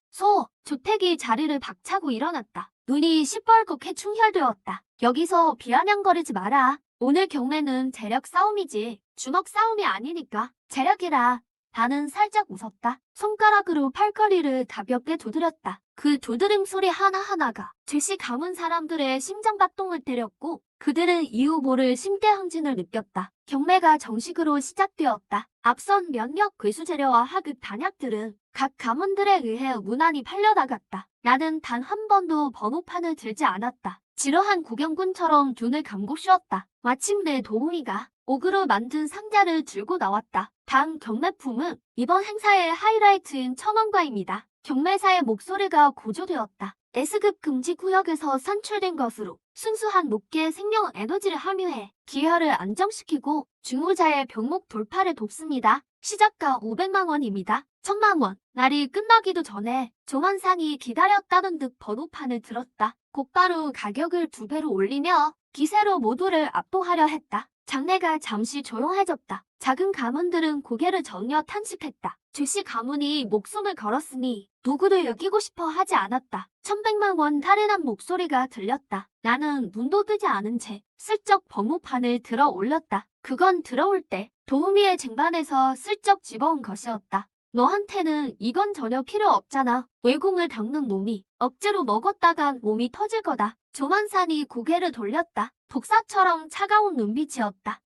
조택이 자리를 박차고 일어났다. 눈이 시뻘겋게 충혈되었다. 여기서 비아냥거리지 마라. 오늘 경매는 재력 싸움이지 주먹 싸움이 아니니까. 재력이라. 나는 살짝 웃었다. 손가락으로 팔걸이를 가볍게 두드렸다. 그 두드림 소리 하나하나가 즉시 감은 사람들의 심장박동을 때렸고 그들은 이후 모를 심대항진을 느꼈다. 경매가 정식으로 시작되었다. 앞선 몇몇 괴수재료와 하급 단약들은 각 가문들에 의해 무난히 팔려나갔다. 나는 단 한 번도 번호판을 들지 않았다. 지루한 구경꾼처럼 눈을 감고 쉬었다. 마침내 도우미가 옥으로 만든 상자를 들고 나왔다. 당 경매품은 이번 행사의 하이라이트인 천원과입니다. 경매사의 목소리가 고조되었다. S급 금지 구역에서 산출된 것으로 순수한 목계의 생명 에너지를 함유해 기혈을 안정시키고 중후자의 병목 돌파를 돕습니다. 시작가 500만 원입니다. 1000만 원. 날이 끝나기도 전에 조만산이 기다렸다는 듯 번호판을 들었다. 곧바로 가격을 2배로 올리며 기세로 모두를 압도하려 했다. 장내가 잠시 조용해졌다. 작은 가문들은 고개를 정려 탄식했다. 주시 가문이 목숨을 걸었으니 누구도 여기고 싶어 하지 않았다. 1100만 원 할인한 목소리가 들렸다. 나는 눈도 뜨지 않은 채 슬쩍 번호판을 들어 올렸다. 그건 들어올 때 도우미의 쟁반에서 슬쩍 집어온 것이었다. 너한테는 이건 전혀 필요 없잖아. 외공을 닦는 놈이 억지로 먹었다간 몸이 터질 거다. 조만산이 고개를 돌렸다. 독사처럼 차가운 눈빛이었다.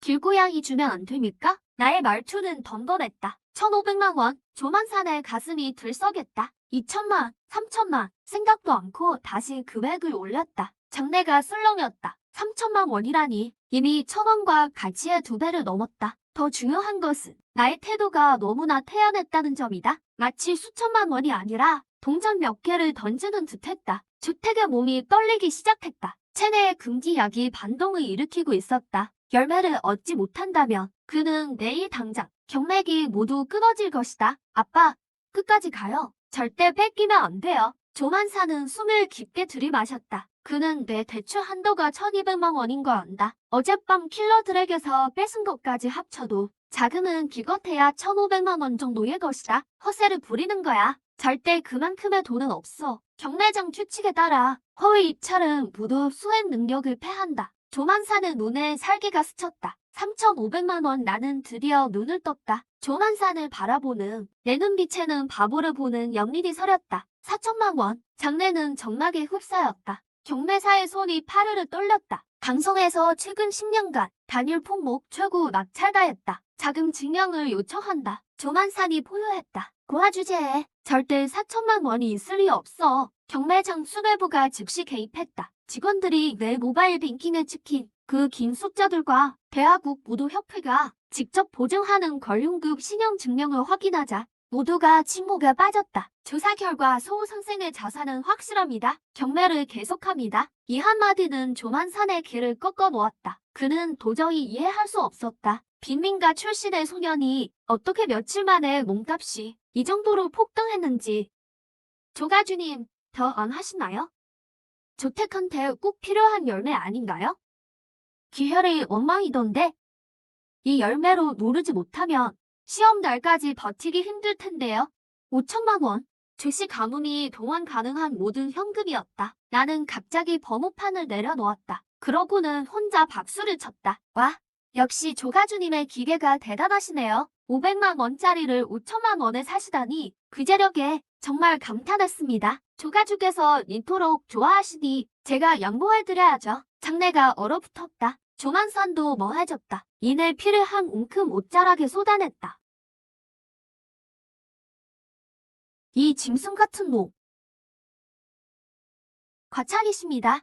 길고양이 주면 안 됩니까? 나의 말투는 덤덤했다. 1500만 원. 조만산의 가슴이 들썩였다. 2000만, 3000만. 생각도 않고 다시 금액을 올렸다. 장내가 술렁였다. 3000만 원이라니. 이미 1000원과 가치의 2배를 넘었다. 더 중요한 것은 나의 태도가 너무나 태연했다는 점이다. 마치 수천만 원이 아니라 동전 몇 개를 던지는 듯했다. 주택의 몸이 떨리기 시작했다. 체내의 금기약이 반동을 일으키고 있었다. 열매를 얻지 못한다면 그는 내일 당장 경맥이 모두 끊어질 것이다. 아빠, 끝까지 가요. 절대 뺏기면 안 돼요. 조만사는 숨을 깊게 들이마셨다. 그는 내 대출 한도가 1200만 원인 걸 안다. 어젯밤 킬러들에게서 뺏은 것까지 합쳐도 자금은 기껏해야 1500만 원 정도의 것이다. 허세를 부리는 거야. 절대 그만큼의 돈은 없어. 경매장 규칙에 따라 허위 입찰은 모두 수행 능력을 패한다. 조만사는 눈에 살기가 스쳤다. 3500만 원. 나는 드디어 눈을 떴다. 조만산을 바라보는 내 눈빛에는 바보를 보는 영린이 서렸다. 4000만 원. 장내는 정막에 흡사였다. 경매사의 손이 파르르 떨렸다. 강성에서 최근 10년간 단일 품목 최고 낙찰가였다. 자금 증명을 요청한다. 조만산이 포효했다. 고아주제에 절대 4000만 원이 있을 리 없어. 경매장 수뇌부가 즉시 개입했다. 직원들이 내 모바일 뱅킹에 찍힌 그 긴 숫자들과 대하국 모두 협회가 직접 보증하는 권륜급 신용 증명을 확인하자 모두가 침묵에 빠졌다. 조사 결과 소우 선생의 자산은 확실합니다. 경매를 계속합니다. 이 한마디는 조만산의 길을 꺾어 놓았다. 그는 도저히 이해할 수 없었다. 빈민가 출신의 소년이 어떻게 며칠 만에 몸값이 이 정도로 폭등했는지. 조가주님, 더 안 하시나요? 조택한테 꼭 필요한 열매 아닌가요? 기혈이 엉망이던데? 이 열매로 노르지 못하면 시험 날까지 버티기 힘들 텐데요. 5천만 원. 즉시 가문이 동원 가능한 모든 현금이었다. 나는 갑자기 번호판을 내려놓았다. 그러고는 혼자 박수를 쳤다. 와, 역시 조가주님의 기계가 대단하시네요. 500만 원짜리를 5천만 원에 사시다니 그 재력에 정말 감탄했습니다. 조가주께서 이토록 좋아하시니 제가 양보해드려야죠. 장내가 얼어붙었다. 조만산도 멍해졌다. 이내 피를 한 움큼 옷자락에 쏟아냈다. 이 짐승 같은 놈. 과찬이십니다.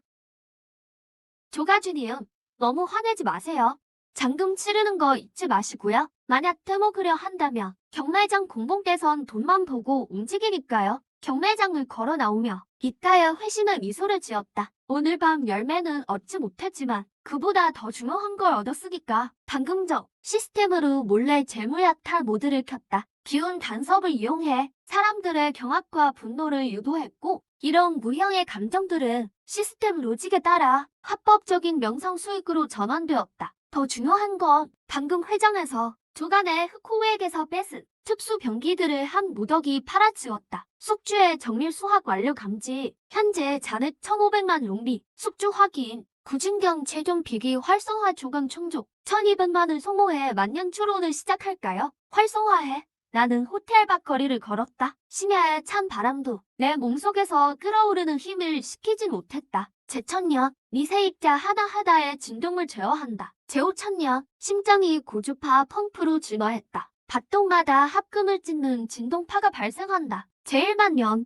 조가주님, 너무 화내지 마세요. 잔금 치르는 거 잊지 마시고요. 만약 떼먹으려 한다면 경매장 공봉대선 돈만 보고 움직이니까요. 경매장을 걸어 나오며 귓가에 회심의 미소를 지었다. 오늘 밤 열매는 얻지 못했지만 그보다 더 중요한 걸 얻었으니까 방금 전 시스템으로 몰래 재무약탈 모드를 켰다. 기운 간섭을 이용해 사람들의 경악과 분노를 유도했고 이런 무형의 감정들은 시스템 로직에 따라 합법적인 명성 수익으로 전환되었다. 더 중요한 건 방금 회장에서 조간의 흑호액에서 뺏은 특수 병기들을 한 무더기 팔아치웠다. 숙주의 정밀 수학 완료 감지, 현재 잔액 1,500만 롱비, 숙주 확인, 구진경 최종 비기 활성화 조강 충족, 1,200만을 소모해 만년 추론을 시작할까요? 활성화해. 나는 호텔 밖 거리를 걸었다. 심야의 찬 바람도 내 몸속에서 끓어오르는 힘을 식히진 못했다. 제천년, 미세입자 하나하나의 진동을 제어한다. 제5천년, 심장이 고주파 펌프로 진화했다. 박동마다 합금을 찢는 진동파가 발생한다. 제1만년,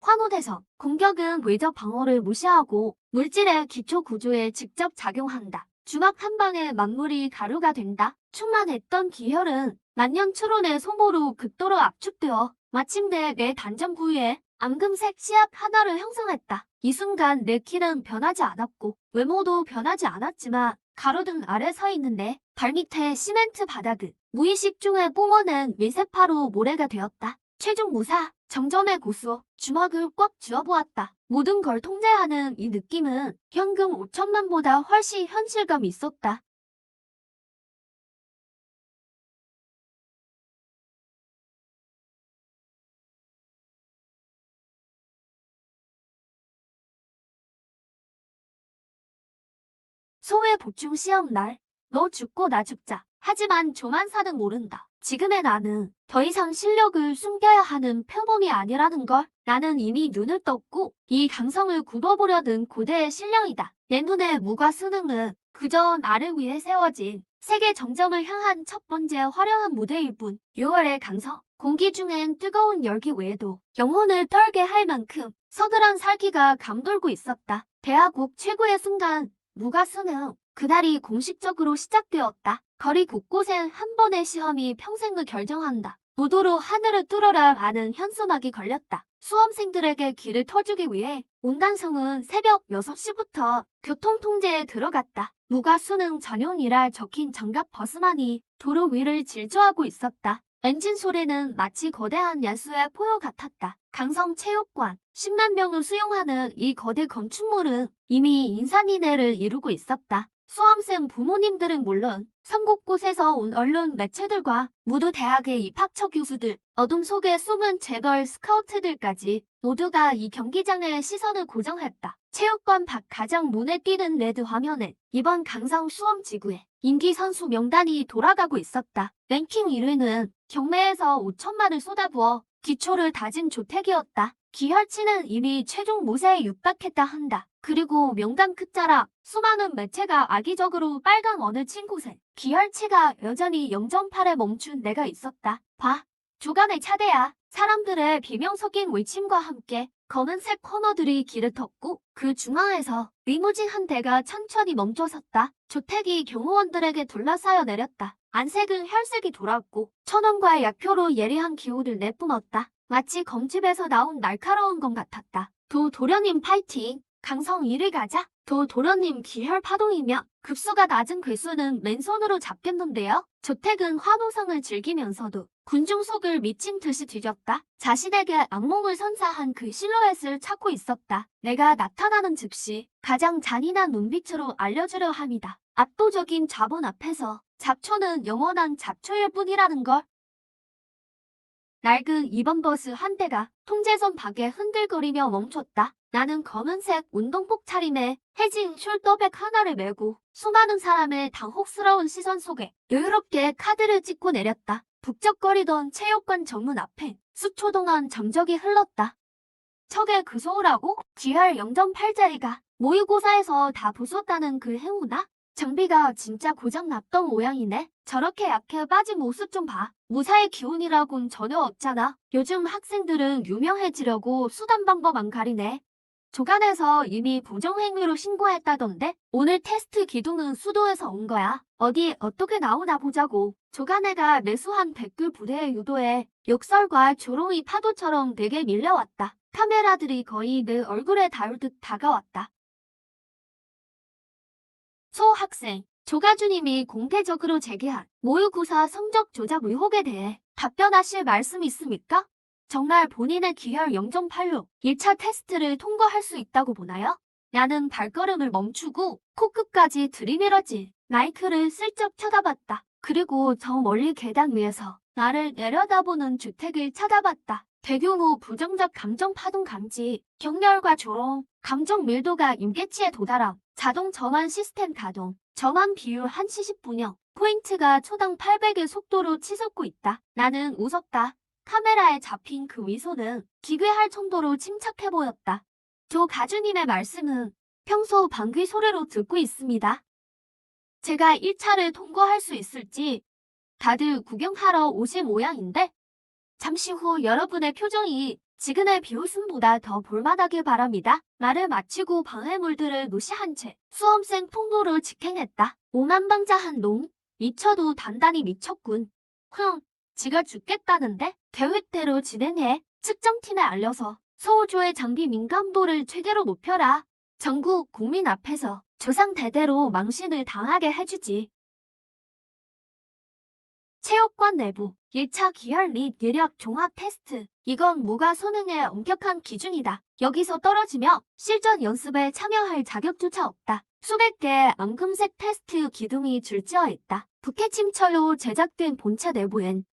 황호대성, 공격은 외적 방어를 무시하고 물질의 기초 구조에 직접 작용한다. 주먹 한 방에 만물이 가루가 된다. 충만했던 기혈은 만년 추론의 소모로 극도로 압축되어 마침내 내 단전 부위에 앙금색 씨앗 하나를 형성했다. 이 순간 내 키는 변하지 않았고 외모도 변하지 않았지만 가로등 아래 서 있는데 발밑에 시멘트 바닥은 무의식 중에 뿜어낸 미세파로 모래가 되었다. 최종 무사, 정점의 고수, 주먹을 꽉 쥐어보았다. 모든 걸 통제하는 이 느낌은 현금 5천만보다 훨씬 현실감이 있었다. 소외 보충 시험 날, 너 죽고 나 죽자. 하지만 조만사는 모른다. 지금의 나는 더 이상 실력을 숨겨야 하는 표범이 아니라는 걸. 나는 이미 눈을 떴고 이 강성을 굽어보려는 고대의 신령이다. 내 눈에 무과 수능은 그저 나를 위해 세워진 세계 정점을 향한 첫 번째 화려한 무대일 뿐. 6월의 강성, 공기 중엔 뜨거운 열기 외에도 영혼을 떨게 할 만큼 서늘한 살기가 감돌고 있었다. 대하국 최고의 순간, 무가수능, 그날이 공식적으로 시작되었다. 거리 곳곳엔 한 번의 시험이 평생을 결정한다. 무도로 하늘을 뚫어라 라는 현수막이 걸렸다. 수험생들에게 길을 터주기 위해 온단성은 새벽 6시부터 교통통제에 들어갔다. 무가수능 전용이라 적힌 장갑 버스만이 도로 위를 질주하고 있었다. 엔진 소리는 마치 거대한 야수의 포효 같았다. 강성체육관, 10만 명을 수용하는 이 거대 건축물은 이미 인산인해를 이루고 있었다. 수험생 부모님들은 물론 선 곳곳에서 온 언론 매체들과 모두 대학의 입학처 교수들, 어둠 속에 숨은 재벌 스카우트들까지 모두가 이 경기장에 시선을 고정했다. 체육관 밖 가장 눈에 띄는 레드 화면에 이번 강성 수험 지구에 인기 선수 명단이 돌아가고 있었다. 랭킹 1위는 경매에서 5천만을 쏟아부어 기초를 다진 조택이었다. 기혈치는 이미 최종 무세에 육박했다 한다. 그리고 명단 끝자락 수많은 매체가 악의적으로 빨강 원을 친 곳에 기혈치가 여전히 0.8에 멈춘 내가 있었다. 봐. 주간의 차대야. 사람들의 비명 섞인 외침과 함께 검은색 코너들이 길을 텄고 그 중앙에서 리무진 한 대가 천천히 멈춰섰다. 조택이 경호원들에게 둘러싸여 내렸다. 안색은 혈색이 돌았고 천원과의 약표로 예리한 기호를 내뿜었다. 마치 검집에서 나온 날카로운 것 같았다. 도련님 파이팅! 강성 1위 가자! 도련님 기혈 파동이면 급수가 낮은 괴수는 맨손으로 잡겠는데요? 조택은 환호성을 즐기면서도 군중 속을 미친 듯이 뒤졌다. 자신에게 악몽을 선사한 그 실루엣을 찾고 있었다. 내가 나타나는 즉시 가장 잔인한 눈빛으로 알려주려 함이다. 압도적인 자본 앞에서 잡초는 영원한 잡초일 뿐이라는 걸. 낡은 2번 버스 한 대가 통제선 밖에 흔들거리며 멈췄다. 나는 검은색 운동복 차림에 해진 숄더백 하나를 메고 수많은 사람의 당혹스러운 시선 속에 여유롭게 카드를 찍고 내렸다. 북적거리던 체육관 정문 앞에 수초 동안 정적이 흘렀다. 척에 그 소우라고? GR 0.8짜리가 모의고사에서 다 부쉈다는 그 행우나? 장비가 진짜 고장났던 모양이네. 저렇게 약해 빠진 모습 좀 봐. 무사의 기운이라곤 전혀 없잖아. 요즘 학생들은 유명해지려고 수단 방법 안 가리네. 조간에서 이미 부정행위로 신고했다던데? 오늘 테스트 기둥은 수도에서 온 거야. 어디 어떻게 나오나 보자고. 조간해가 매수한 댓글 부대의 유도에 욕설과 조롱이 파도처럼 내게 밀려왔다. 카메라들이 거의 내 얼굴에 닿을 듯 다가왔다. 소 학생, 조가주님이 공개적으로 제기한 모의고사 성적 조작 의혹에 대해 답변하실 말씀 있습니까? 정말 본인의 기혈 0.8로 1차 테스트를 통과할 수 있다고 보나요? 나는 발걸음을 멈추고 코끝까지 들이밀었지. 마이크를 슬쩍 쳐다봤다. 그리고 저 멀리 계단 위에서 나를 내려다보는 주택을 쳐다봤다. 대규모 부정적 감정 파동 감지, 격렬과 조롱, 감정 밀도가 임계치에 도달함, 자동 전환 시스템 가동, 전환 비율 한 70분형, 포인트가 초당 800의 속도로 치솟고 있다. 나는 웃었다. 카메라에 잡힌 그 미소는 기괴할 정도로 침착해 보였다. 조 가주님의 말씀은 평소 방귀 소리로 듣고 있습니다. 제가 1차를 통과할 수 있을지 다들 구경하러 오신 모양인데 잠시 후 여러분의 표정이 지금의 비웃음보다 더 볼만하길 바랍니다. 말을 마치고 방해물들을 무시한 채 수험생 통로를 직행했다. 오만방자한 놈, 미쳐도 단단히 미쳤군. 지가 죽겠다는데 계획대로 진행해. 측정팀에 알려서 서울조의 장비 민감도를 최대로 높여라. 전국 국민 앞에서 조상 대대로 망신을 당하게 해주지. 체육관 내부 1차 기혈 및 예력 종합 테스트. 이건 무가 수능의 엄격한 기준이다. 여기서 떨어지며 실전 연습에 참여할 자격조차 없다. 수백 개의 앙금색 테스트 기둥이 줄지어 있다. 북해침철로 제작된 본체 내부엔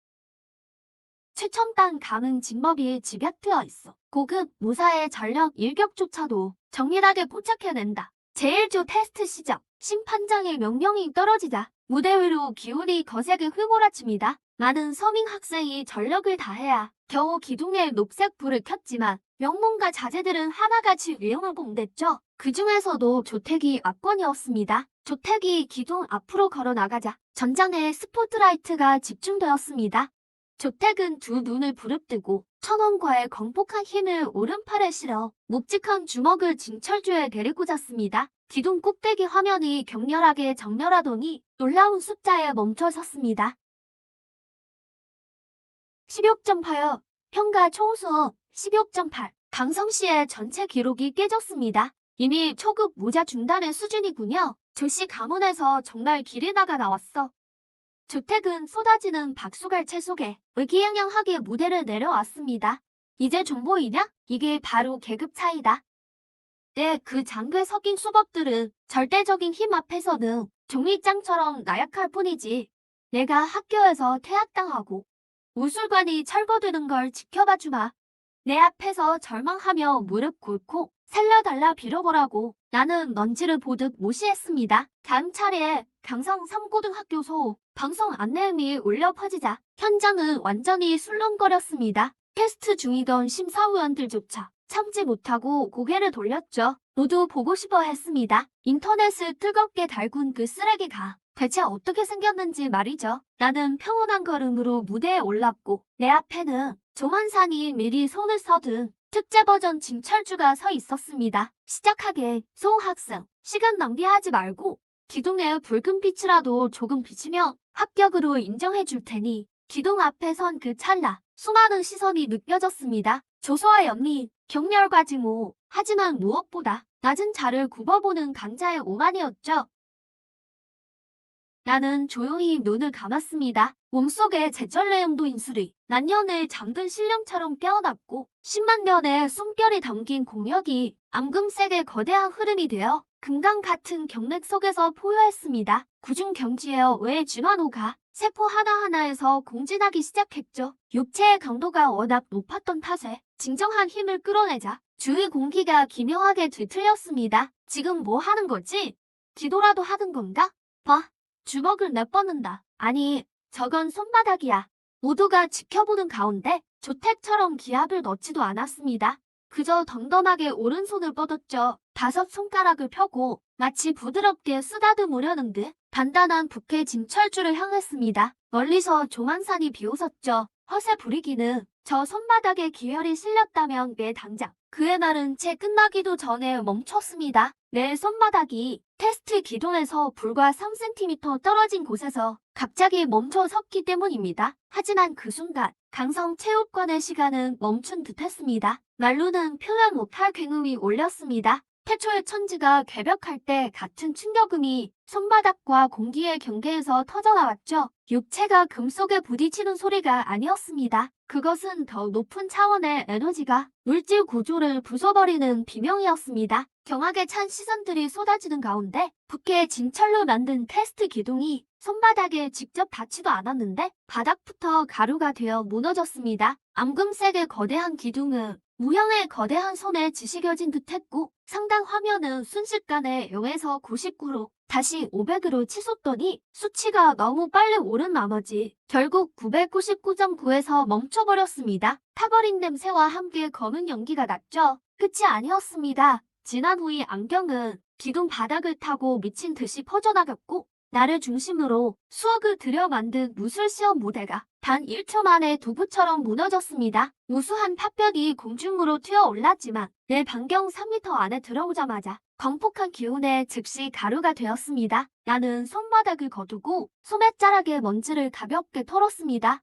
최첨단 가문 진법이 집약되어 있어. 고급 무사의 전력 일격조차도 정밀하게 포착해낸다. 제1조 테스트 시작. 심판장의 명령이 떨어지자 무대 위로 기운이 거세게 휘몰아칩니다. 많은 서민 학생이 전력을 다해야 겨우 기둥에 녹색 불을 켰지만 명문가 자제들은 하나같이 위험을 봉댔죠. 그 중에서도 조택이 압권이었습니다. 조택이 기둥 앞으로 걸어나가자 전장에 스포트라이트가 집중되었습니다. 조택은 두 눈을 부릅뜨고 천원과의 광폭한 힘을 오른팔에 실어 묵직한 주먹을 진철주에 내리고 잤습니다. 기둥 꼭대기 화면이 격렬하게 정렬하더니 놀라운 숫자에 멈춰섰습니다. 16.8, 평가 총수 16.8, 강성씨의 전체 기록이 깨졌습니다. 이미 초급 무자 중단의 수준이군요. 조씨 가문에서 정말 길이나가 나왔어. 조택은 쏟아지는 박수갈채 속에 의기양양하게 무대를 내려왔습니다. 이제 좀 보이냐? 이게 바로 계급 차이다. 그 장괴 섞인 수법들은 절대적인 힘 앞에서는 종이장처럼 나약할 뿐이지. 내가 학교에서 퇴학당하고 우술관이 철거되는 걸 지켜봐주마. 내 앞에서 절망하며 무릎 꿇고 살려달라 빌어보라고 나는 넌지를 보듯 무시했습니다. 다음 차례에 강성 3고등학교 소 방송 안내음이 울려 퍼지자 현장은 완전히 술렁거렸습니다. 테스트 중이던 심사위원들조차 참지 못하고 고개를 돌렸죠. 모두 보고 싶어 했습니다. 인터넷을 뜨겁게 달군 그 쓰레기가 대체 어떻게 생겼는지 말이죠. 나는 평온한 걸음으로 무대에 올랐고 내 앞에는 조만산이 미리 손을 써둔 특제 버전 진철주가 서 있었습니다. 시작하게 송 학생, 시간 낭비하지 말고 기둥에 붉은 빛이라도 조금 비치며 합격으로 인정해 줄 테니 기둥 앞에 선 그 찰나 수많은 시선이 느껴졌습니다. 조소와 연리, 격렬과 증오, 하지만 무엇보다 낮은 자를 굽어보는 강자의 오만이었죠. 나는 조용히 눈을 감았습니다. 몸속에 제철내음도 인술이 난년을 잠든 신령처럼 깨어났고 10만 년의 숨결이 담긴 공력이 암금색의 거대한 흐름이 되어 금강 같은 경맥 속에서 포효했습니다. 구중 경지에 왜 쥐만호가 세포 하나하나에서 공진하기 시작했죠. 육체의 강도가 워낙 높았던 탓에 진정한 힘을 끌어내자 주위 공기가 기묘하게 뒤틀렸습니다. 지금 뭐 하는 거지? 기도라도 하는 건가? 주먹을 내뻗는다. 아니, 저건 손바닥이야. 모두가 지켜보는 가운데 조택처럼 기합을 넣지도 않았습니다. 그저 덤덤하게 오른손을 뻗었죠. 5 손가락을 펴고 마치 부드럽게 쓰다듬으려는 듯 단단한 북해 진철주를 향했습니다. 멀리서 조만산이 비웃었죠. 허세 부리기는 저 손바닥에 기혈이 실렸다면 매 당장. 그의 말은 채 끝나기도 전에 멈췄습니다. 내 손바닥이 테스트 기둥에서 불과 3cm 떨어진 곳에서 갑자기 멈춰 섰기 때문입니다. 하지만 그 순간 강성 체육관의 시간은 멈춘 듯했습니다. 말로는 표현 못할 굉음이 울렸습니다. 태초의 천지가 괴벽할 때 같은 충격음이 손바닥과 공기의 경계에서 터져나왔죠. 육체가 금속에 부딪히는 소리가 아니었습니다. 그것은 더 높은 차원의 에너지가 물질 구조를 부숴버리는 비명이었습니다. 경악에 찬 시선들이 쏟아지는 가운데 붓게 진철로 만든 테스트 기둥이 손바닥에 직접 닿지도 않았는데 바닥부터 가루가 되어 무너졌습니다. 앙금색의 거대한 기둥은 무형의 거대한 손에 지시겨진 듯했고 상단 화면은 순식간에 0에서 99로 다시 500으로 치솟더니 수치가 너무 빨리 오른 나머지 결국 999.9에서 멈춰버렸습니다. 타버린 냄새와 함께 검은 연기가 났죠. 끝이 아니었습니다. 지난 후의 안경은 기둥 바닥을 타고 미친 듯이 퍼져나갔고 나를 중심으로 수억을 들여 만든 무술 시험 무대가 단 1초 만에 두부처럼 무너졌습니다. 우수한 팥볕이 공중으로 튀어올랐지만 내 반경 3m 안에 들어오자마자 광폭한 기운에 즉시 가루가 되었습니다. 나는 손바닥을 거두고 소매자락의 먼지를 가볍게 털었습니다.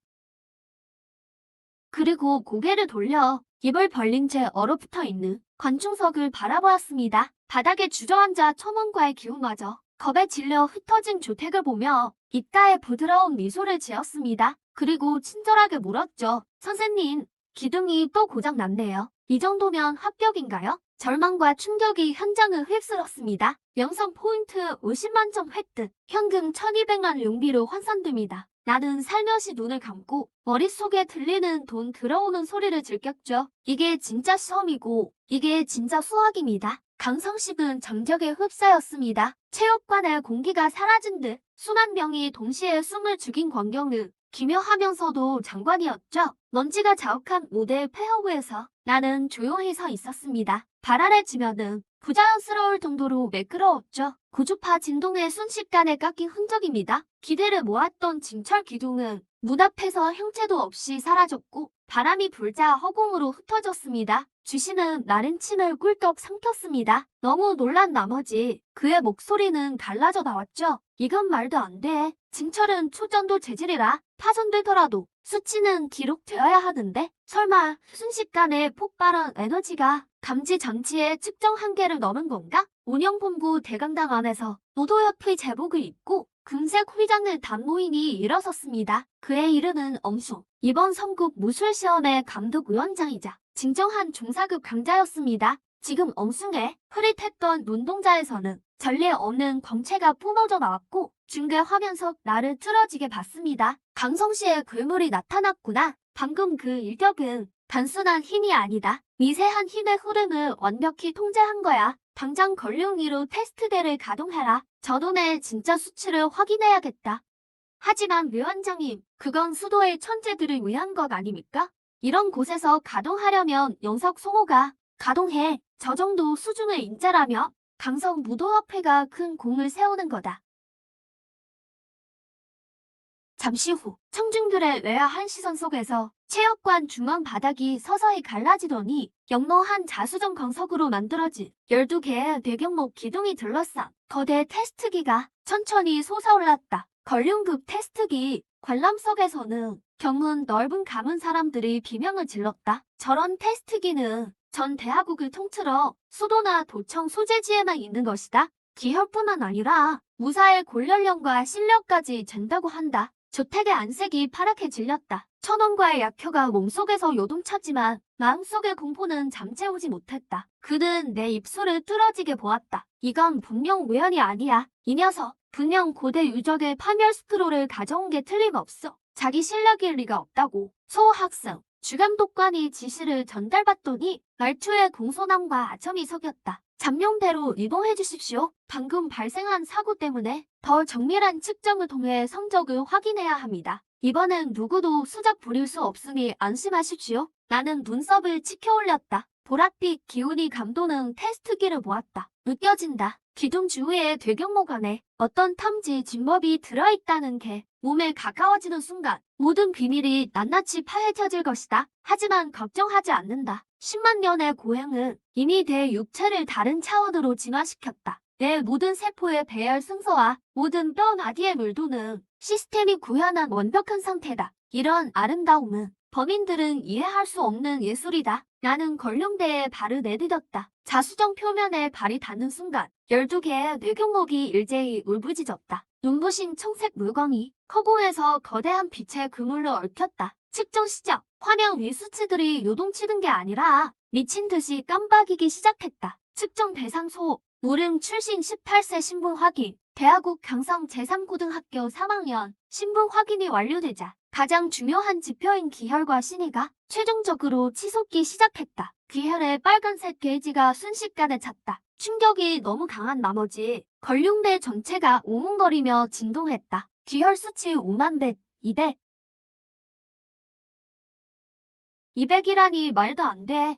그리고 고개를 돌려 입을 벌린 채 얼어붙어 있는 관중석을 바라보았습니다. 바닥에 주저앉아 천원과의 기운마저 겁에 질려 흩어진 주택을 보며 입가에 부드러운 미소를 지었습니다. 그리고 친절하게 물었죠. 선생님, 기둥이 또 고장났네요. 이 정도면 합격인가요? 절망과 충격이 현장을 휩쓸었습니다. 명성 포인트 50만 점 획득, 현금 1200만 융비로 환산됩니다. 나는 살며시 눈을 감고 머릿속에 들리는 돈 들어오는 소리를 즐겼죠. 이게 진짜 시험이고 이게 진짜 수학입니다. 강성식은 정적에 흡사였습니다. 체육관의 공기가 사라진 듯 수만 명이 동시에 숨을 죽인 광경은 기묘하면서도 장관이었죠. 먼지가 자욱한 무대 폐허구에서 나는 조용히 서 있었습니다. 발 아래 지면은 부자연스러울 정도로 매끄러웠죠. 고주파 진동의 순식간에 깎인 흔적입니다. 기대를 모았던 진철 기둥은 문 앞에서 형체도 없이 사라졌고 바람이 불자 허공으로 흩어졌습니다. 주신은 마른 침을 꿀떡 삼켰습니다. 너무 놀란 나머지 그의 목소리는 달라져 나왔죠. 이건 말도 안 돼. 진철은 초전도 재질이라 파손되더라도 수치는 기록되어야 하는데 설마 순식간에 폭발한 에너지가 감지 장치의 측정 한계를 넘은 건가? 운영본부 대강당 안에서 노도협의 제복을 입고 금색 휘장을 단 노인이 일어섰습니다. 그의 이름은 엄수. 이번 성국 무술시험의 감독위원장이자 진정한 중사급 강자였습니다. 지금 엄숭해 흐릿했던 눈동자에서는 전례 없는 광채가 뿜어져 나왔고 중계 화면석 나를 틀어지게 봤습니다. 강성씨의 괴물이 나타났구나. 방금 그 일격은 단순한 힘이 아니다. 미세한 힘의 흐름을 완벽히 통제한 거야. 당장 걸룡이로 테스트대를 가동해라. 저놈의 진짜 수치를 확인해야겠다. 하지만 위원장님, 그건 수도의 천재들을 위한 것 아닙니까? 이런 곳에서 가동하려면 영석 송호가 가동해. 저 정도 수준의 인재라며 강성 무도협회가 큰 공을 세우는 거다. 잠시 후 청중들의 외화한 시선 속에서 체육관 중앙 바닥이 서서히 갈라지더니 영롱한 자수정 광석으로 만들어진 12개의 대경목 기둥이 둘러싼 거대 테스트기가 천천히 솟아올랐다. 걸륜급 테스트기 관람석에서는 경은 넓은 감은 사람들이 비명을 질렀다. 저런 테스트기는 전 대하국을 통틀어 수도나 도청 소재지에만 있는 것이다. 기혈뿐만 아니라 무사의 골연령과 실력까지 잰다고 한다. 조택의 안색이 파랗게 질렸다. 천원과의 약효가 몸속에서 요동쳤지만 마음속의 공포는 잠재우지 못했다. 그는 내 입술을 뚫어지게 보았다. 이건 분명 우연이 아니야. 이 녀석 분명 고대 유적의 파멸 스크롤을 가져온 게 틀림없어. 자기 실력일 리가 없다고. 소학생 주감독관이 지시를 전달받더니 말투에 공손함과 아첨이 섞였다. 잠룡대로 이동해 주십시오. 방금 발생한 사고 때문에 더 정밀한 측정을 통해 성적을 확인해야 합니다. 이번엔 누구도 수작 부릴 수 없으니 안심하십시오. 나는 눈썹을 치켜 올렸다. 보랏빛 기운이 감도는 테스트기를 보았다. 느껴진다. 기둥 주위에 대경목 안에 어떤 탐지 진법이 들어있다는 게 몸에 가까워지는 순간 모든 비밀이 낱낱이 파헤쳐질 것이다. 하지만 걱정하지 않는다. 10만 년의 고행은 이미 내 육체를 다른 차원으로 진화시켰다. 내 모든 세포의 배열 승서와 모든 뼈 마디의 물도는 시스템이 구현한 완벽한 상태다. 이런 아름다움은 범인들은 이해할 수 없는 예술이다. 나는 걸룡대에 발을 내디뎠다. 자수정 표면에 발이 닿는 순간 12개의 뇌경목이 일제히 울부짖었다. 눈부신 청색 물광이 허공에서 거대한 빛의 그물로 얽혔다. 측정 시작. 화면 위 수치들이 요동치는 게 아니라 미친 듯이 깜빡이기 시작했다. 측정 대상소 무릉 출신 18세 신분 확인. 대하국 경성 제3고등학교 3학년 신분 확인이 완료되자 가장 중요한 지표인 기혈과 신의가 최종적으로 치솟기 시작했다. 기혈의 빨간색 게이지가 순식간에 찼다. 충격이 너무 강한 나머지 걸룡대 전체가 웅웅거리며 진동했다. 기혈 수치 5만 100, 200. 200이라니 말도 안 돼.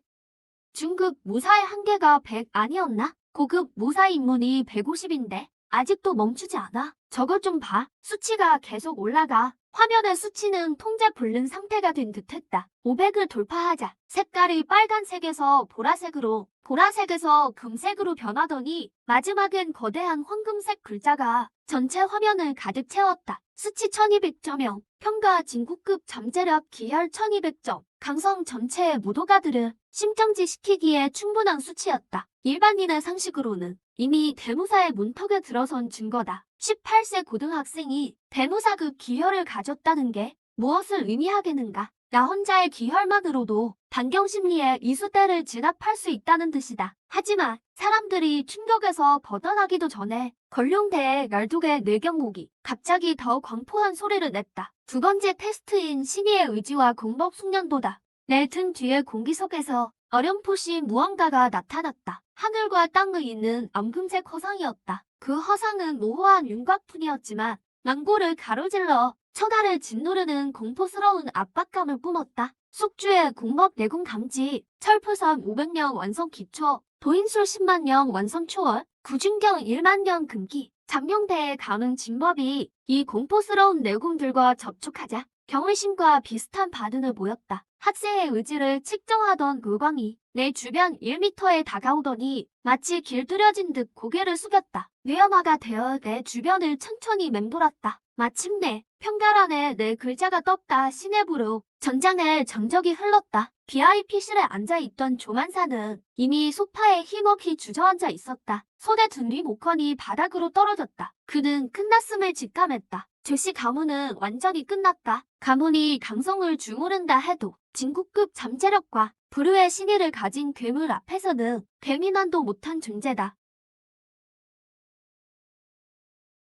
중급 무사의 한계가 100 아니었나? 고급 무사 입문이 150인데 아직도 멈추지 않아. 저것 좀 봐. 수치가 계속 올라가. 화면의 수치는 통제 불능 상태가 된 듯했다. 500을 돌파하자 색깔이 빨간색에서 보라색으로, 보라색에서 금색으로 변하더니 마지막엔 거대한 황금색 글자가 전체 화면을 가득 채웠다. 수치 1200.0, 평가 진구급 잠재력 기혈 1200점, 강성 전체의 무도가들을 심정지 시키기에 충분한 수치였다. 일반인의 상식으로는 이미 대무사의 문턱에 들어선 증거다. 18세 고등학생이 대무사급 기혈을 가졌다는 게 무엇을 의미하겠는가? 나 혼자의 기혈만으로도 반경심리의 이수대를 진압할 수 있다는 뜻이다. 하지만 사람들이 충격에서 벗어나기도 전에 걸룡대의 12개 뇌경목이 갑자기 더 광포한 소리를 냈다. 두 번째 테스트인 신의의 의지와 공법 숙련도다. 내 등 뒤의 공기 속에서 어렴풋이 무언가가 나타났다. 하늘과 땅을 잇는 엉금색 허상이었다. 그 허상은 모호한 윤곽뿐이었지만 망고를 가로질러 천하를 짓누르는 공포스러운 압박감을 뿜었다. 숙주의 공법 내공 감지, 철푸선 500년 완성 기초, 도인술 10만 년 완성 초월, 구중경 1만 년 금기, 잠룡대의 감응 진법이 이 공포스러운 내공들과 접촉하자 경외심과 비슷한 반응을 보였다. 학생의 의지를 측정하던 물광이 내 주변 1m에 다가오더니 마치 길들여진 듯 고개를 숙였다. 뇌염화가 되어 내 주변을 천천히 맴돌았다. 마침내 평가란에 내 글자가 떴다. 시내부로 전장에 정적이 흘렀다. VIP실에 앉아있던 조만사는 이미 소파에 힘없이 주저앉아 있었다. 손에 든 리모컨이 바닥으로 떨어졌다. 그는 끝났음을 직감했다. 즉시 가문은 완전히 끝났다. 가문이 강성을 주무른다 해도 진구급 잠재력과 불후의 신의를 가진 괴물 앞에서는 배민환도 못한 존재다.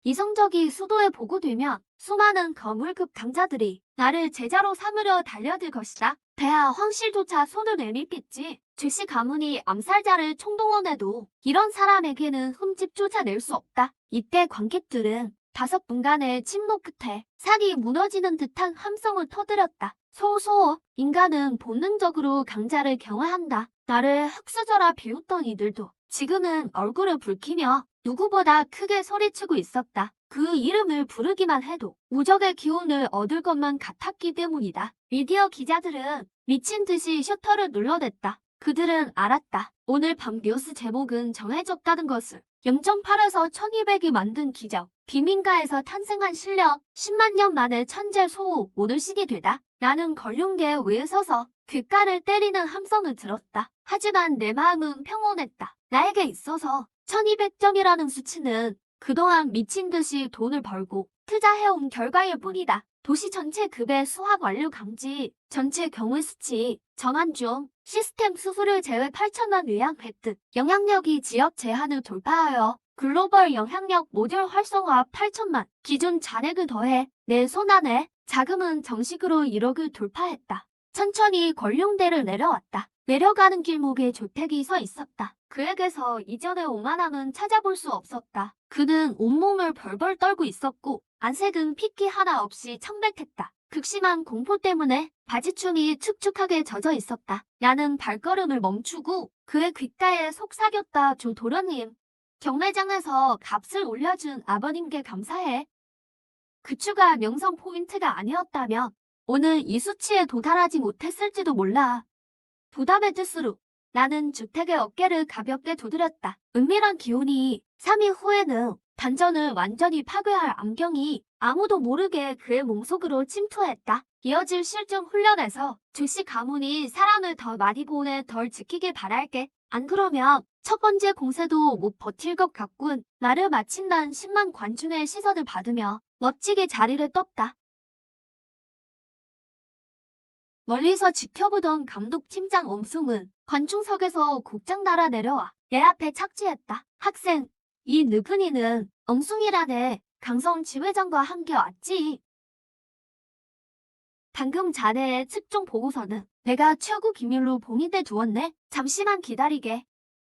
이 성적이 수도에 보고되면 수많은 거물급 강자들이 나를 제자로 삼으려 달려들 것이다. 대하 황실조차 손을 내밀겠지. 즉시 가문이 암살자를 총동원해도 이런 사람에게는 흠집 쫓아낼 수 없다. 이때 관객들은 5분간의 침묵 끝에 산이 무너지는 듯한 함성을 터뜨렸다. 소소, 인간은 본능적으로 강자를 경외한다. 나를 흙수저라 비웃던 이들도 지금은 얼굴을 붉히며 누구보다 크게 소리치고 있었다. 그 이름을 부르기만 해도 우적의 기운을 얻을 것만 같았기 때문이다. 미디어 기자들은 미친 듯이 셔터를 눌러댔다. 그들은 알았다. 오늘 밤 뉴스 제목은 정해졌다는 것을. 0.8에서 1200이 만든 기적. 비민가에서 탄생한 실력. 10만 년 만에 천재 소호. 오늘 신이 되다. 나는 걸룡대에 위에 서서 귓가를 때리는 함성을 들었다. 하지만 내 마음은 평온했다. 나에게 있어서 1200점이라는 수치는 그동안 미친 듯이 돈을 벌고 투자해온 결과일 뿐이다. 도시 전체 급의 수학 완료 감지, 전체 경우 수치, 정한 중, 시스템 수수료 제외 8천만 위안 획득, 영향력이 지역 제한을 돌파하여 글로벌 영향력 모듈 활성화 8천만, 기존 잔액을 더해 내 손안에 자금은 정식으로 1억을 돌파했다. 천천히 걸룡대를 내려왔다. 내려가는 길목에 조택이 서 있었다. 그에게서 이전의 오만함은 찾아볼 수 없었다. 그는 온몸을 벌벌 떨고 있었고 안색은 핏기 하나 없이 청백했다. 극심한 공포 때문에 바지춤이 축축하게 젖어 있었다. 나는 발걸음을 멈추고 그의 귓가에 속삭였다. 조 도련님. 경매장에서 값을 올려준 아버님께 감사해. 그추가 명성 포인트가 아니었다면 오늘 이 수치에 도달하지 못했을지도 몰라. 부담의 뜻으로 나는 주택의 어깨를 가볍게 두드렸다. 은밀한 기운이 3일 후에는 단전을 완전히 파괴할 암경이 아무도 모르게 그의 몸속으로 침투했다. 이어질 실종 훈련에서 조씨 가문이 사람을 더 많이 보내 덜 지키길 바랄게. 안 그러면 첫 번째 공세도 못 버틸 것 같군. 나를 마친 난 10만 관중의 시선을 받으며 멋지게 자리를 떴다. 멀리서 지켜보던 감독 팀장 엄승은 관중석에서 곡장 날아 내려와 내 앞에 착지했다. 학생, 이 느그니는 엄승이라네. 강성 지회장과 함께 왔지. 방금 자네의 측종 보고서는 내가 최고 기밀로 봉인돼 두었네. 잠시만 기다리게.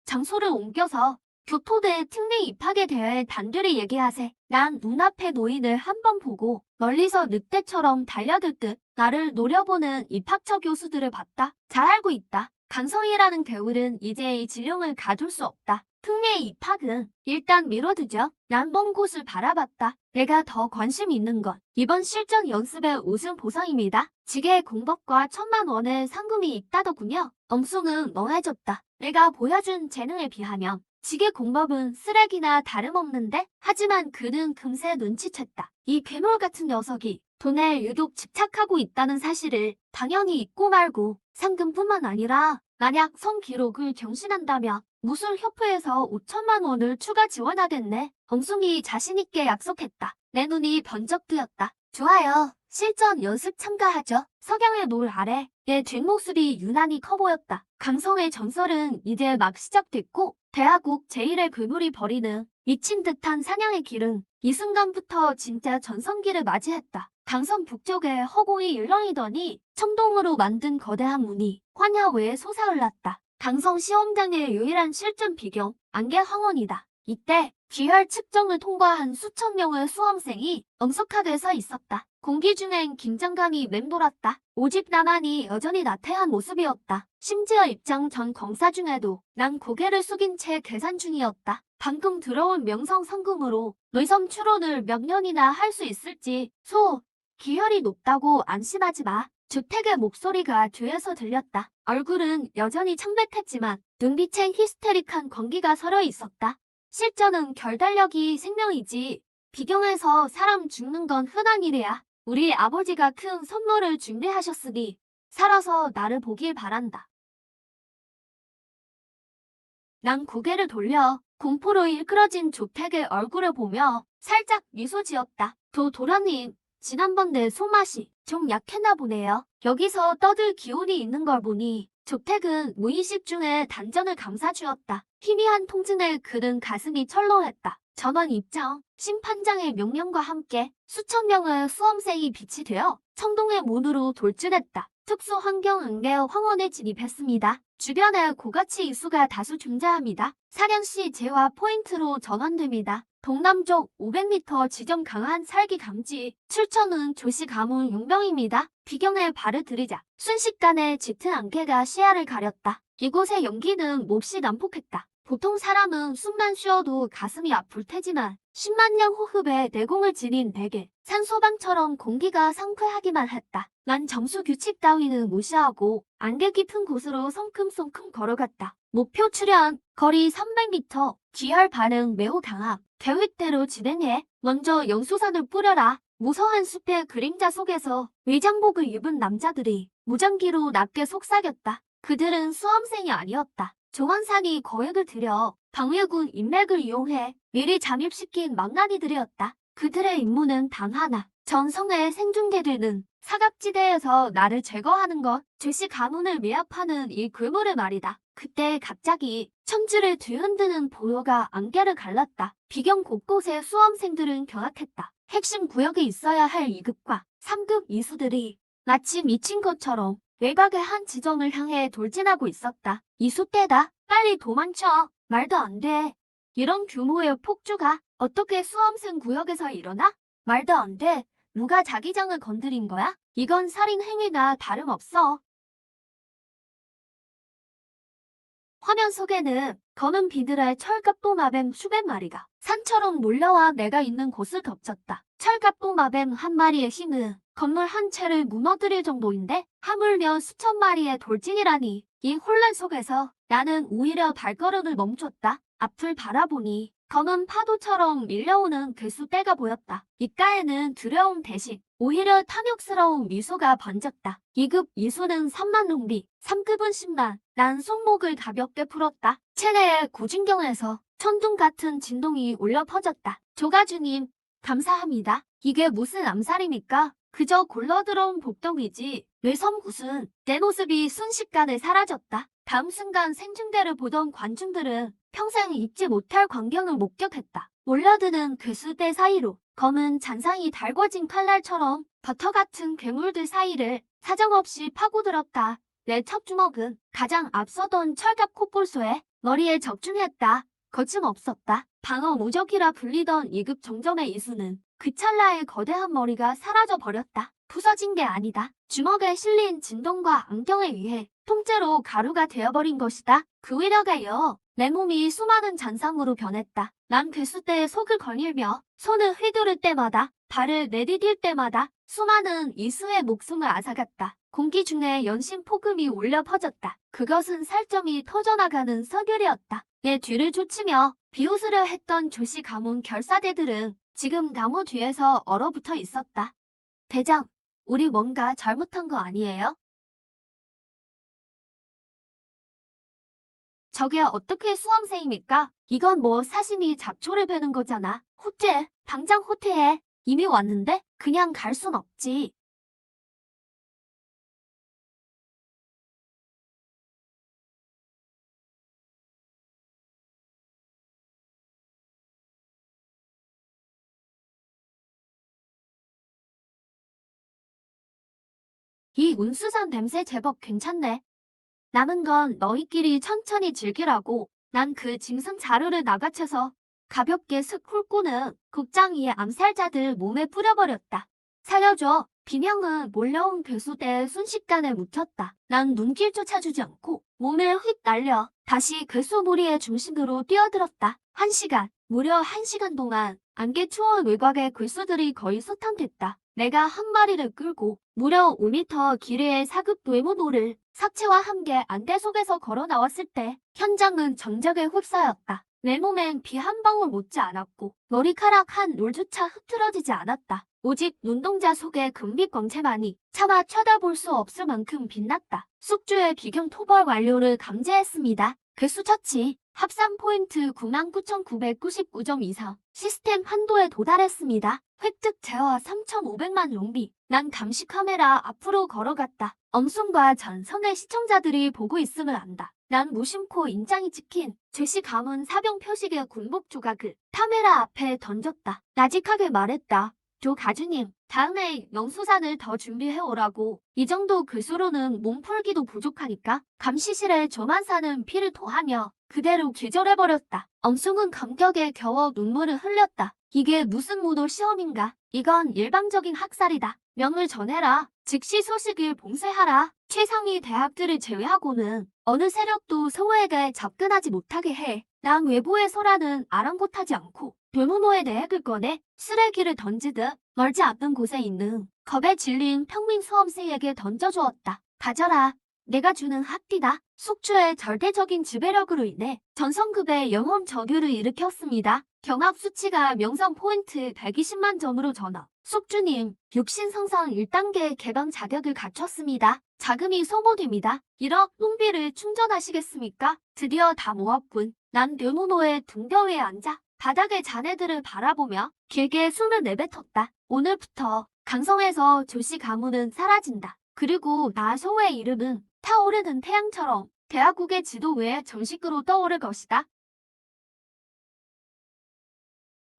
장소를 옮겨서 교토대 특례 입학에 대해 단둘이 얘기하세. 난 눈앞의 노인을 한 번 보고 멀리서 늑대처럼 달려들 듯 나를 노려보는 입학처 교수들을 봤다. 잘 알고 있다. 강성이라는 괴물은 이제 이 진룡을 가둘 수 없다. 특례 입학은 일단 미뤄두죠. 난 먼 곳을 바라봤다. 내가 더 관심 있는 건 이번 실전 연습의 우승 보상입니다. 지게 공법과 1,000만 원의 상금이 있다더군요. 엄숭은 멍해졌다. 내가 보여준 재능에 비하면 지게 공법은 쓰레기나 다름없는데? 하지만 그는 금세 눈치챘다. 이 괴물 같은 녀석이 돈에 유독 집착하고 있다는 사실을 당연히 잊고 말고 상금뿐만 아니라 만약 성기록을 경신한다면 무술협회에서 5,000만 원을 추가 지원하겠네. 엄숭이 자신있게 약속했다. 내 눈이 번쩍 뜨였다. 좋아요. 실전 연습 참가하죠. 석양의 노을 아래 내 뒷모습이 유난히 커 보였다. 강성의 전설은 이제 막 시작됐고 대하국 제1의 괴물이 벌이는 미친 듯한 사냥의 길은 이 순간부터 진짜 전성기를 맞이했다. 강성 북쪽에 허공이 일렁이더니 청동으로 만든 거대한 문이 환야외에 솟아올랐다. 강성 시험장의 유일한 실전 비경, 안개 황혼이다. 이때 귀혈 측정을 통과한 수천 명의 수험생이 엄숙하게 서 있었다. 공기 중엔 긴장감이 맴돌았다. 오직 나만이 여전히 나태한 모습이었다. 심지어 입장 전 검사 중에도 난 고개를 숙인 채 계산 중이었다. 방금 들어온 명성 상금으로 의섬 추론을 몇 년이나 할 수 있을지. 기혈이 높다고 안심하지 마. 주택의 목소리가 뒤에서 들렸다. 얼굴은 여전히 창백했지만 눈빛엔 히스테릭한 건기가 서려 있었다. 실전은 결단력이 생명이지. 비경에서 사람 죽는 건 흔한 일이야. 우리 아버지가 큰 선물을 준비하셨으니 살아서 나를 보길 바란다. 난 고개를 돌려 공포로 일그러진 조택의 얼굴을 보며 살짝 미소 지었다. 도련님, 지난번 내 손맛이 좀 약했나 보네요. 여기서 떠들 기운이 있는 걸 보니 조택은 무의식 중에 단전을 감싸주었다. 희미한 통증에 그는 가슴이 철렁했다. 전원 입장, 심판장의 명령과 함께 수천 명의 수험생이 빛이 되어 청동의 문으로 돌진했다. 특수 환경 응대 황원에 진입했습니다. 주변에 고가치 이수가 다수 존재합니다. 사냥시 재화 포인트로 전환됩니다. 동남쪽 500m 지점 강한 살기 감지, 출처는 조씨 가문 용병입니다. 비경에 발을 들이자 순식간에 짙은 안개가 시야를 가렸다. 이곳의 연기는 몹시 난폭했다. 보통 사람은 숨만 쉬어도 가슴이 아플 테지만 10만 년 호흡에 내공을 지닌 베개, 산소방처럼 공기가 상쾌하기만 했다. 난 점수 규칙 따위는 무시하고 안개 깊은 곳으로 성큼성큼 걸어갔다. 목표 출현, 거리 300m, 기혈 반응 매우 강함. 계획대로 진행해. 먼저 연수산을 뿌려라. 무서운 숲의 그림자 속에서 위장복을 입은 남자들이 무전기로 낮게 속삭였다. 그들은 수험생이 아니었다. 조원산이 거액을 들여 방해군 인맥을 이용해 미리 잠입시킨 망나니들이었다. 그들의 임무는 단 하나. 전성의 생중계되는 사각지대에서 나를 제거하는 것. 조씨 가문을 미합하는 이 괴물의 말이다. 그때 갑자기 천지를 뒤흔드는 보요가 안개를 갈랐다. 비경 곳곳에 수험생들은 경악했다. 핵심 구역에 있어야 할 2급과 3급 이수들이 마치 미친 것처럼 외곽의 한 지점을 향해 돌진하고 있었다. 이수대다. 빨리 도망쳐. 말도 안 돼. 이런 규모의 폭주가 어떻게 수험생 구역에서 일어나? 말도 안 돼. 누가 자기장을 건드린 거야? 이건 살인 행위가 다름없어. 화면 속에는 검은 비늘에 철갑도마뱀 수백 마리가 산처럼 몰려와 내가 있는 곳을 덮쳤다. 철갑도마뱀 한 마리의 힘은 건물 한 채를 무너뜨릴 정도인데 하물며 수천 마리의 돌진이라니. 이 혼란 속에서 나는 오히려 발걸음을 멈췄다. 앞을 바라보니 검은 파도처럼 밀려오는 괴수떼가 보였다. 입가에는 두려움 대신 오히려 탐욕스러운 미소가 번졌다. 2급 이수는 3만 룸비, 3급은 10만. 난 손목을 가볍게 풀었다. 체내의 고진경에서 천둥 같은 진동이 울려 퍼졌다. 조가주님, 감사합니다. 이게 무슨 암살입니까? 그저 굴러들어온 복덩이지. 외섬굿은 내 모습이 순식간에 사라졌다. 다음 순간 생중계를 보던 관중들은 평생 잊지 못할 광경을 목격했다. 몰려드는 괴수대 사이로 검은 잔상이 달궈진 칼날처럼 버터 같은 괴물들 사이를 사정없이 파고들었다. 내 첩주먹은 가장 앞서던 철갑 콧볼소에 머리에 적중했다. 거침없었다. 방어 무적이라 불리던 2급 정점의 이수는 그 찰나에 거대한 머리가 사라져 버렸다. 부서진 게 아니다. 주먹에 실린 진동과 안경에 의해 통째로 가루가 되어버린 것이다. 그 위력에요. 내 몸이 수많은 잔상으로 변했다. 난 괴수대에 속을 거닐며 손을 휘두를 때마다 발을 내디딜 때마다 수많은 이수의 목숨을 앗아갔다. 공기 중에 연신 폭음이 울려 퍼졌다. 그것은 살점이 터져나가는 서결이었다. 내 뒤를 쫓으며 비웃으려 했던 조시 가문 결사대들은 지금 나무 뒤에서 얼어붙어 있었다. 대장, 우리 뭔가 잘못한 거 아니에요? 저게 어떻게 수험생입니까? 이건 뭐 사신이 잡초를 베는 거잖아. 호퇴, 당장 호퇴해. 이미 왔는데 그냥 갈 순 없지. 이 운수산 냄새 제법 괜찮네. 남은 건 너희끼리 천천히 즐기라고. 난 그 짐승 자루를 나가채서 가볍게 슥 훑고는 국장이의 암살자들 몸에 뿌려버렸다. 살려줘. 비명은 몰려온 괴수대에 순식간에 묻혔다. 난 눈길 쫓아주지 않고 몸을 휙 날려 다시 괴수 무리의 중심으로 뛰어들었다. 1시간, 무려 1시간 동안 안개 추운 외곽의 괴수들이 거의 소탕됐다. 내가 한 마리를 끌고 무려 5m 길이의 사급 뇌모노를 사체와 함께 안개 속에서 걸어 나왔을 때 현장은 정적에 휩싸였다. 내 몸엔 비 한 방울 묻지 않았고 머리카락 한 롤조차 흐트러지지 않았다. 오직 눈동자 속의 금빛 광채만이 차마 쳐다볼 수 없을 만큼 빛났다. 숙주의 비경 토벌 완료를 감지했습니다. 괴수 처치 합산 포인트 99,999점 이상 시스템 한도에 도달했습니다. 획득 제어 3,500만 롱비. 난 감시 카메라 앞으로 걸어갔다. 엄순과 전선의 시청자들이 보고 있음을 안다. 난 무심코 인장이 찍힌 제시 가문 사병 표식의 군복 조각을 카메라 앞에 던졌다. 나직하게 말했다. 조 가주님, 다음에 영수산을 더 준비해오라고. 이 정도 글수로는 몸풀기도 부족하니까. 감시실에 저만 사는 피를 토하며 그대로 기절해버렸다. 엄숙은 감격에 겨워 눈물을 흘렸다. 이게 무슨 무도 시험인가? 이건 일방적인 학살이다. 명을 전해라. 즉시 소식을 봉쇄하라. 최상위 대학들을 제외하고는 어느 세력도 서우에게 접근하지 못하게 해. 난 외부의 소라는 아랑곳하지 않고 돌무모의 내핵을 꺼내 쓰레기를 던지듯 멀지 않는 곳에 있는 겁에 질린 평민 수험생에게 던져주었다. 가져라. 내가 주는 학비다. 숙주의 절대적인 지배력으로 인해 전성급의 영혼 저규를 일으켰습니다. 경합 수치가 명성 포인트 120만 점으로 전화. 숙주님, 육신성성 1단계 개방 자격을 갖췄습니다. 자금이 소모됩니다. 1억 롱비를 충전하시겠습니까? 드디어 다 모았군. 난 뇌모노의 등뼈 위에 앉아 바닥의 자네들을 바라보며 길게 숨을 내뱉었다. 오늘부터 강성에서 조씨 가문은 사라진다. 그리고 나 소의 이름은 타오르는 태양처럼 대한국의 지도 위에 정식으로 떠오를 것이다.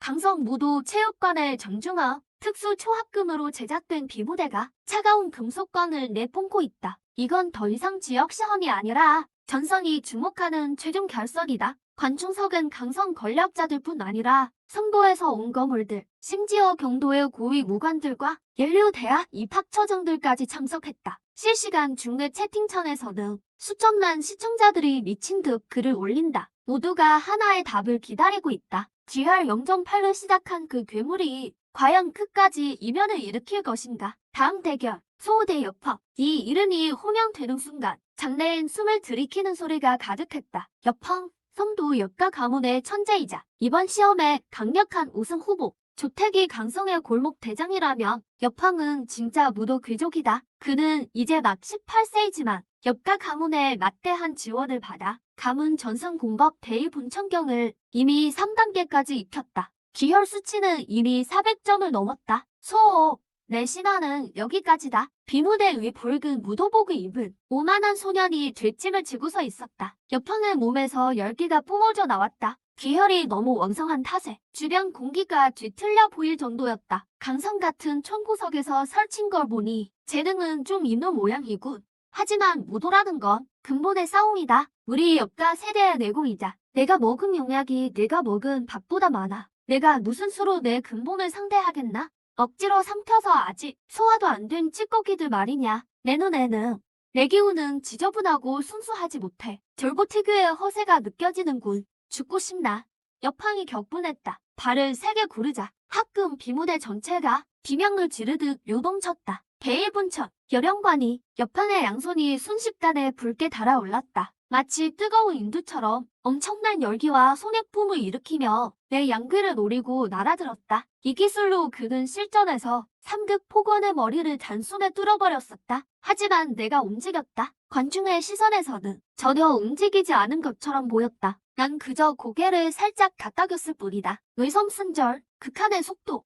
강성 무도 체육관의 정중앙 특수 초합금으로 제작된 비무대가 차가운 금속광을 내뿜고 있다. 이건 더 이상 지역 시험이 아니라 전선이 주목하는 최종 결선이다. 관중석은 강성 권력자들뿐 아니라 성도에서 온 거물들, 심지어 경도의 고위 무관들과 연료 대학 입학처장들까지 참석했다. 실시간 중계 채팅창에서는 수천만 시청자들이 미친 듯 글을 올린다. 모두가 하나의 답을 기다리고 있다. GR 0.8로 시작한 그 괴물이 과연 끝까지 이변을 일으킬 것인가? 다음 대결, 소호 대 여펑. 이 이름이 호명되는 순간 장내엔 숨을 들이키는 소리가 가득했다. 여펑, 성도 역가 가문의 천재이자 이번 시험에 강력한 우승 후보. 조택이 강성의 골목 대장이라면 여펑은 진짜 무도 귀족이다. 그는 이제 막 18세이지만 역가 가문의 막대한 지원을 받아 가문 전승공법 대의본천경을 이미 3단계까지 익혔다. 기혈 수치는 이미 400점을 넘었다. 소호, 내 신화는 여기까지다. 비무대 위 붉은 무도복을 입은 오만한 소년이 뒷짐을 지고서 있었다. 여펑의 몸에서 열기가 뿜어져 나왔다. 기혈이 너무 왕성한 탓에 주변 공기가 뒤틀려 보일 정도였다. 강성 같은 총구석에서 설친 걸 보니 재능은 좀 있는 모양이군. 하지만 무도라는 건 근본의 싸움이다. 우리 역가 세대의 내공이자 내가 먹은 용약이 내가 먹은 밥보다 많아. 내가 무슨 수로 내 근본을 상대하겠나? 억지로 삼켜서 아직 소화도 안 된 찌꺼기들 말이냐. 내 눈에는 내 기운은 지저분하고 순수하지 못해. 졸보 특유의 허세가 느껴지는군. 죽고 싶나? 여팡이 격분했다. 발을 세게 구르자 합금 비무대 전체가 비명을 지르듯 요동쳤다. 대일분천, 열영관이 여팡의 양손이 순식간에 붉게 달아올랐다. 마치 뜨거운 인두처럼 엄청난 열기와 손해품을 일으키며 내 양귀를 노리고 날아들었다. 이 기술로 그는 실전에서 3급 폭원의 머리를 단숨에 뚫어버렸었다. 하지만 내가 움직였다. 관중의 시선에서는 전혀 움직이지 않은 것처럼 보였다. 난 그저 고개를 살짝 가닥였을 뿐이다. 의섬순절, 극한의 속도.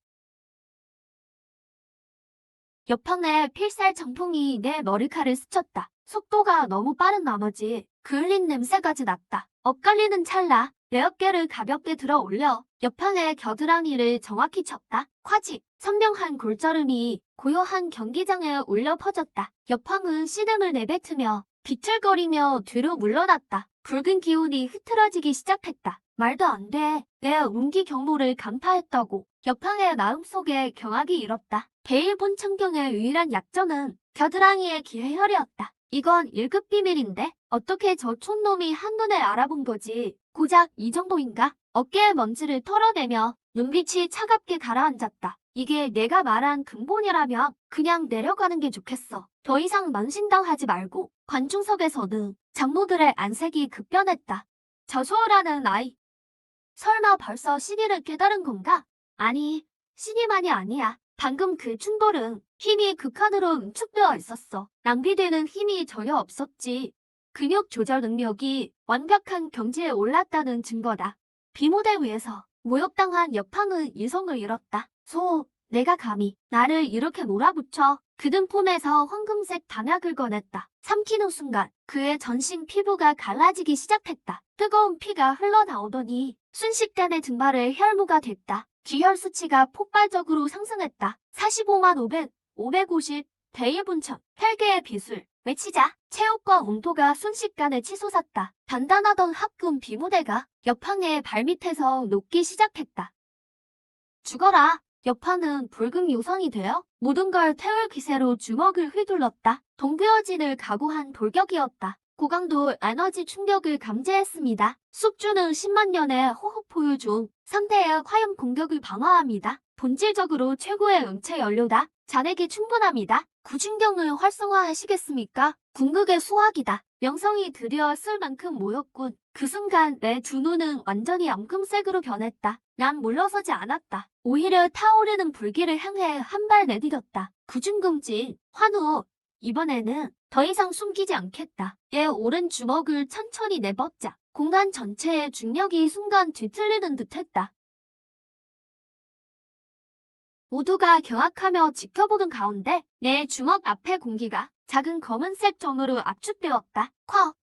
여팡의 필살 정풍이 내 머리카락을 스쳤다. 속도가 너무 빠른 나머지 그을린 냄새까지 났다. 엇갈리는 찰나 내 어깨를 가볍게 들어 올려 여팡의 겨드랑이를 정확히 쳤다. 콰직, 선명한 골절음이 고요한 경기장에 울려 퍼졌다. 여팡은 신음을 내뱉으며 비틀거리며 뒤로 물러났다. 붉은 기운이 흐트러지기 시작했다. 말도 안 돼. 내 운기 경로를 강타했다고. 여팡의 마음속에 경악이 일었다. 대일본 천경의 유일한 약점은 겨드랑이의 기회혈이었다. 이건 1급 비밀인데 어떻게 저 촌놈이 한눈에 알아본 거지. 고작 이 정도인가? 어깨의 먼지를 털어내며 눈빛이 차갑게 가라앉았다. 이게 내가 말한 근본이라면 그냥 내려가는 게 좋겠어. 더 이상 만신당하지 말고. 관중석에서는 장모들의 안색이 급변했다. 저소라는 아이. 설마 벌써 신의를 깨달은 건가? 아니, 신의만이 아니야. 방금 그 충돌은 힘이 극한으로 응축되어 있었어. 낭비되는 힘이 전혀 없었지. 근육 조절 능력이 완벽한 경지에 올랐다는 증거다. 비무대 위에서 모욕당한 여팡은 이성을 잃었다. 소, 내가 감히 나를 이렇게 몰아붙여. 그는 폼에서 황금색 단약을 꺼냈다. 삼키는 순간 그의 전신 피부가 갈라지기 시작했다. 뜨거운 피가 흘러나오더니 순식간에 등발에 혈무가 됐다. 기혈 수치가 폭발적으로 상승했다. 45만 500, 550, 대일분천, 혈계의 비술, 외치자. 체육과 온도가 순식간에 치솟았다. 단단하던 합금 비무대가 여팡의 발밑에서 녹기 시작했다. 죽어라. 여팡은 붉은 요성이 되어 모든 걸 태울 기세로 주먹을 휘둘렀다. 동그어진을 각오한 돌격이었다. 고강도 에너지 충격을 감지했습니다. 숙주는 10만 년의 호흡 포유 중 상대의 화염 공격을 방어합니다. 본질적으로 최고의 음체 연료다. 잔액이 충분합니다. 구중경을 활성화하시겠습니까? 궁극의 수확이다. 명성이 드디어 쓸 만큼 모였군. 그 순간 내 두 눈은 완전히 엉금색으로 변했다. 난 물러서지 않았다. 오히려 타오르는 불길을 향해 한 발 내디뎠다. 구중금진, 환호. 이번에는 더 이상 숨기지 않겠다. 얘 오른 주먹을 천천히 내뻗자. 공간 전체의 중력이 순간 뒤틀리는 듯했다. 모두가 경악하며 지켜보는 가운데 내 주먹 앞의 공기가 작은 검은색 점으로 압축되었다.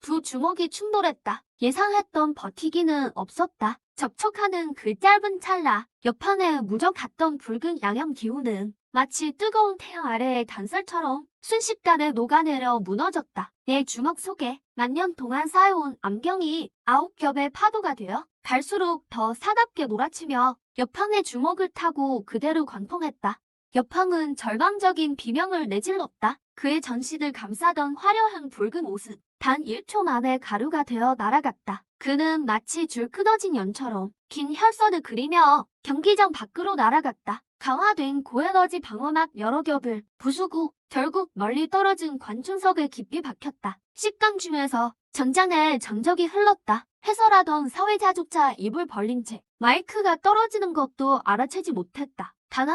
두 주먹이 충돌했다. 예상했던 버티기는 없었다. 접촉하는 그 짧은 찰나 옆판에 무적 같던 붉은 양염 기운은 마치 뜨거운 태양 아래의 단설처럼 순식간에 녹아내려 무너졌다. 내 주먹 속에 만년 동안 쌓여온 암경이 9겹의 파도가 되어 갈수록 더 사납게 몰아치며 여팡의 주먹을 타고 그대로 관통했다. 여팡은 절망적인 비명을 내질렀다. 그의 전신을 감싸던 화려한 붉은 옷은 단 1초 만에 가루가 되어 날아갔다. 그는 마치 줄 끊어진 연처럼 긴 혈선을 그리며 경기장 밖으로 날아갔다. 강화된 고에너지 방어막 여러 겹을 부수고 결국 멀리 떨어진 관중석에 깊이 박혔다. 식당 중에서 전장에 전적이 흘렀다. 해설하던 사회자조차 입을 벌린 채 마이크가 떨어지는 것도 알아채지 못했다. 단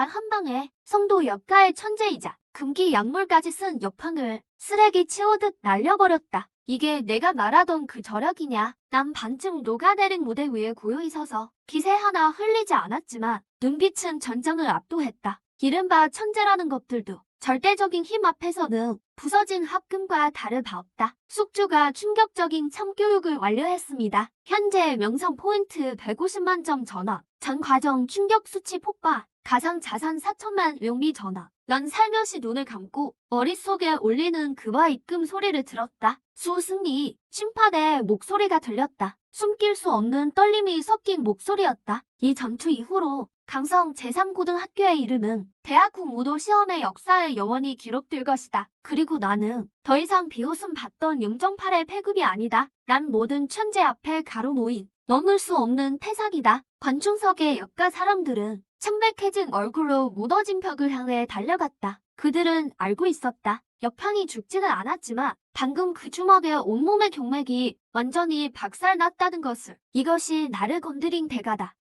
한 방에 성도 역가의 천재이자 금기 약물까지 쓴 역판을 쓰레기 치우듯 날려버렸다. 이게 내가 말하던 그 저력이냐? 난 반쯤 녹아내린 무대 위에 고요히 서서 기세 하나 흘리지 않았지만 눈빛은 전장을 압도했다. 이른바 천재라는 것들도 절대적인 힘 앞에서는 부서진 합금과 다를 바 없다. 숙주가 충격적인 참교육을 완료했습니다. 현재 명성 포인트 150만 점 전원, 전 과정 충격 수치 폭발, 가상 자산 4천만 룡미 전원. 난 살며시 눈을 감고 머릿속에 울리는 그와 입금 소리를 들었다. 수승리, 심판의 목소리가 들렸다. 숨길 수 없는 떨림이 섞인 목소리였다. 이 전투 이후로 강성 제3고등학교의 이름은 대학국 무도 시험의 역사에 영원히 기록될 것이다. 그리고 나는 더 이상 비웃음 받던 0.8의 패급이 아니다. 난 모든 천재 앞에 가로놓인 넘을 수 없는 태산이다. 관중석의 역가 사람들은 창백해진 얼굴로 무너진 벽을 향해 달려갔다. 그들은 알고 있었다. 역평이 죽지는 않았지만 방금 그 주먹에 온몸의 경맥이 완전히 박살났다는 것을. 이것이 나를 건드린 대가다.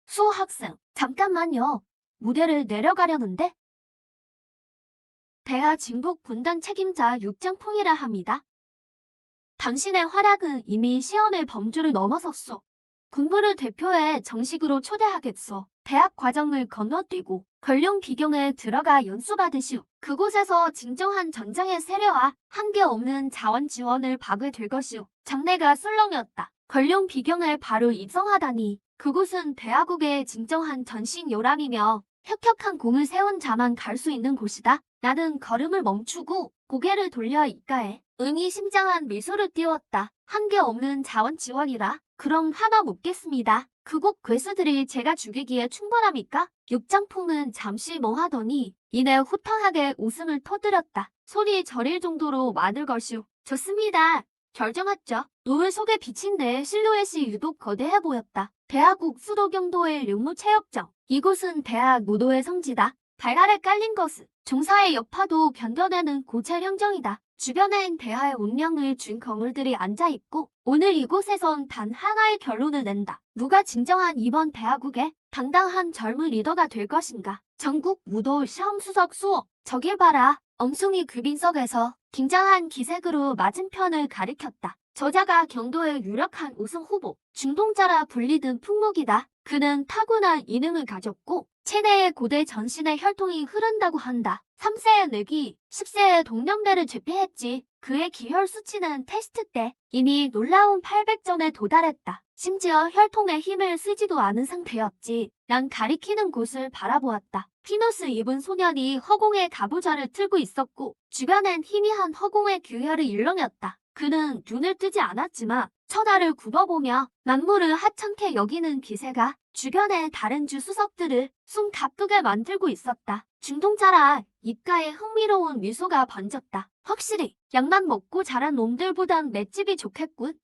수학생, 잠깐만요. 무대를 내려가려는데? 대하 진북 군단 책임자 육장풍이라 합니다. 당신의 활약은 이미 시험의 범주를 넘어섰소. 군부를 대표해 정식으로 초대하겠소. 대학 과정을 건너뛰고 권룡 비경에 들어가 연수받으시오. 그곳에서 진정한 전장의 세례와 한계 없는 자원 지원을 받게 될 것이오. 장래가 술렁이었다. 권룡 비경을 바로 입성하다니. 그곳은 대하국의 진정한 전신 요람이며 혁혁한 공을 세운 자만 갈 수 있는 곳이다. 나는 걸음을 멈추고 고개를 돌려 입가에 의미심장한 미소를 띄웠다. 한계 없는 자원 지원이라. 그럼 하나 묻겠습니다. 그곳 괴수들이 제가 죽이기에 충분합니까? 육장풍은 잠시 멍하더니 이내 호탕하게 웃음을 터뜨렸다. 손이 저릴 정도로 많을 것이오. 좋습니다. 결정했죠. 노을 속에 비친 내 실루엣이 유독 거대해 보였다. 대하국 수도경도의 룡무체육장. 이곳은 대학 무도의 성지다. 발 아래 깔린 것은 종사의 여파도 견뎌내는 고찰 형정이다. 주변엔 대하의 운명을 준 거물들이 앉아있고 오늘 이곳에선 단 하나의 결론을 낸다. 누가 진정한 이번 대하국의 당당한 젊은 리더가 될 것인가. 전국 무도 시험수석 수호. 저길 봐라. 엉숭이 귀빈석에서 긴장한 기색으로 맞은편을 가리켰다. 저자가 경도의 유력한 우승 후보, 중동자라 불리던 풍목이다. 그는 타고난 이능을 가졌고 체내의 고대 전신의 혈통이 흐른다고 한다. 3세의 뇌기, 10세의 동년배를 제패했지. 그의 기혈 수치는 테스트 때 이미 놀라운 800점에 도달했다. 심지어 혈통의 힘을 쓰지도 않은 상태였지. 난 가리키는 곳을 바라보았다. 피노스 입은 소년이 허공에 가부좌를 틀고 있었고 주변엔 희미한 허공의 규혈을 일렁였다. 그는 눈을 뜨지 않았지만 처다를 굽어보며 만물을 하찮게 여기는 기세가 주변의 다른 주 수석들을 숨 가쁘게 만들고 있었다. 중동자라. 입가에 흥미로운 미소가 번졌다. 확실히 약만 먹고 자란 놈들보단 맷집이 좋겠군.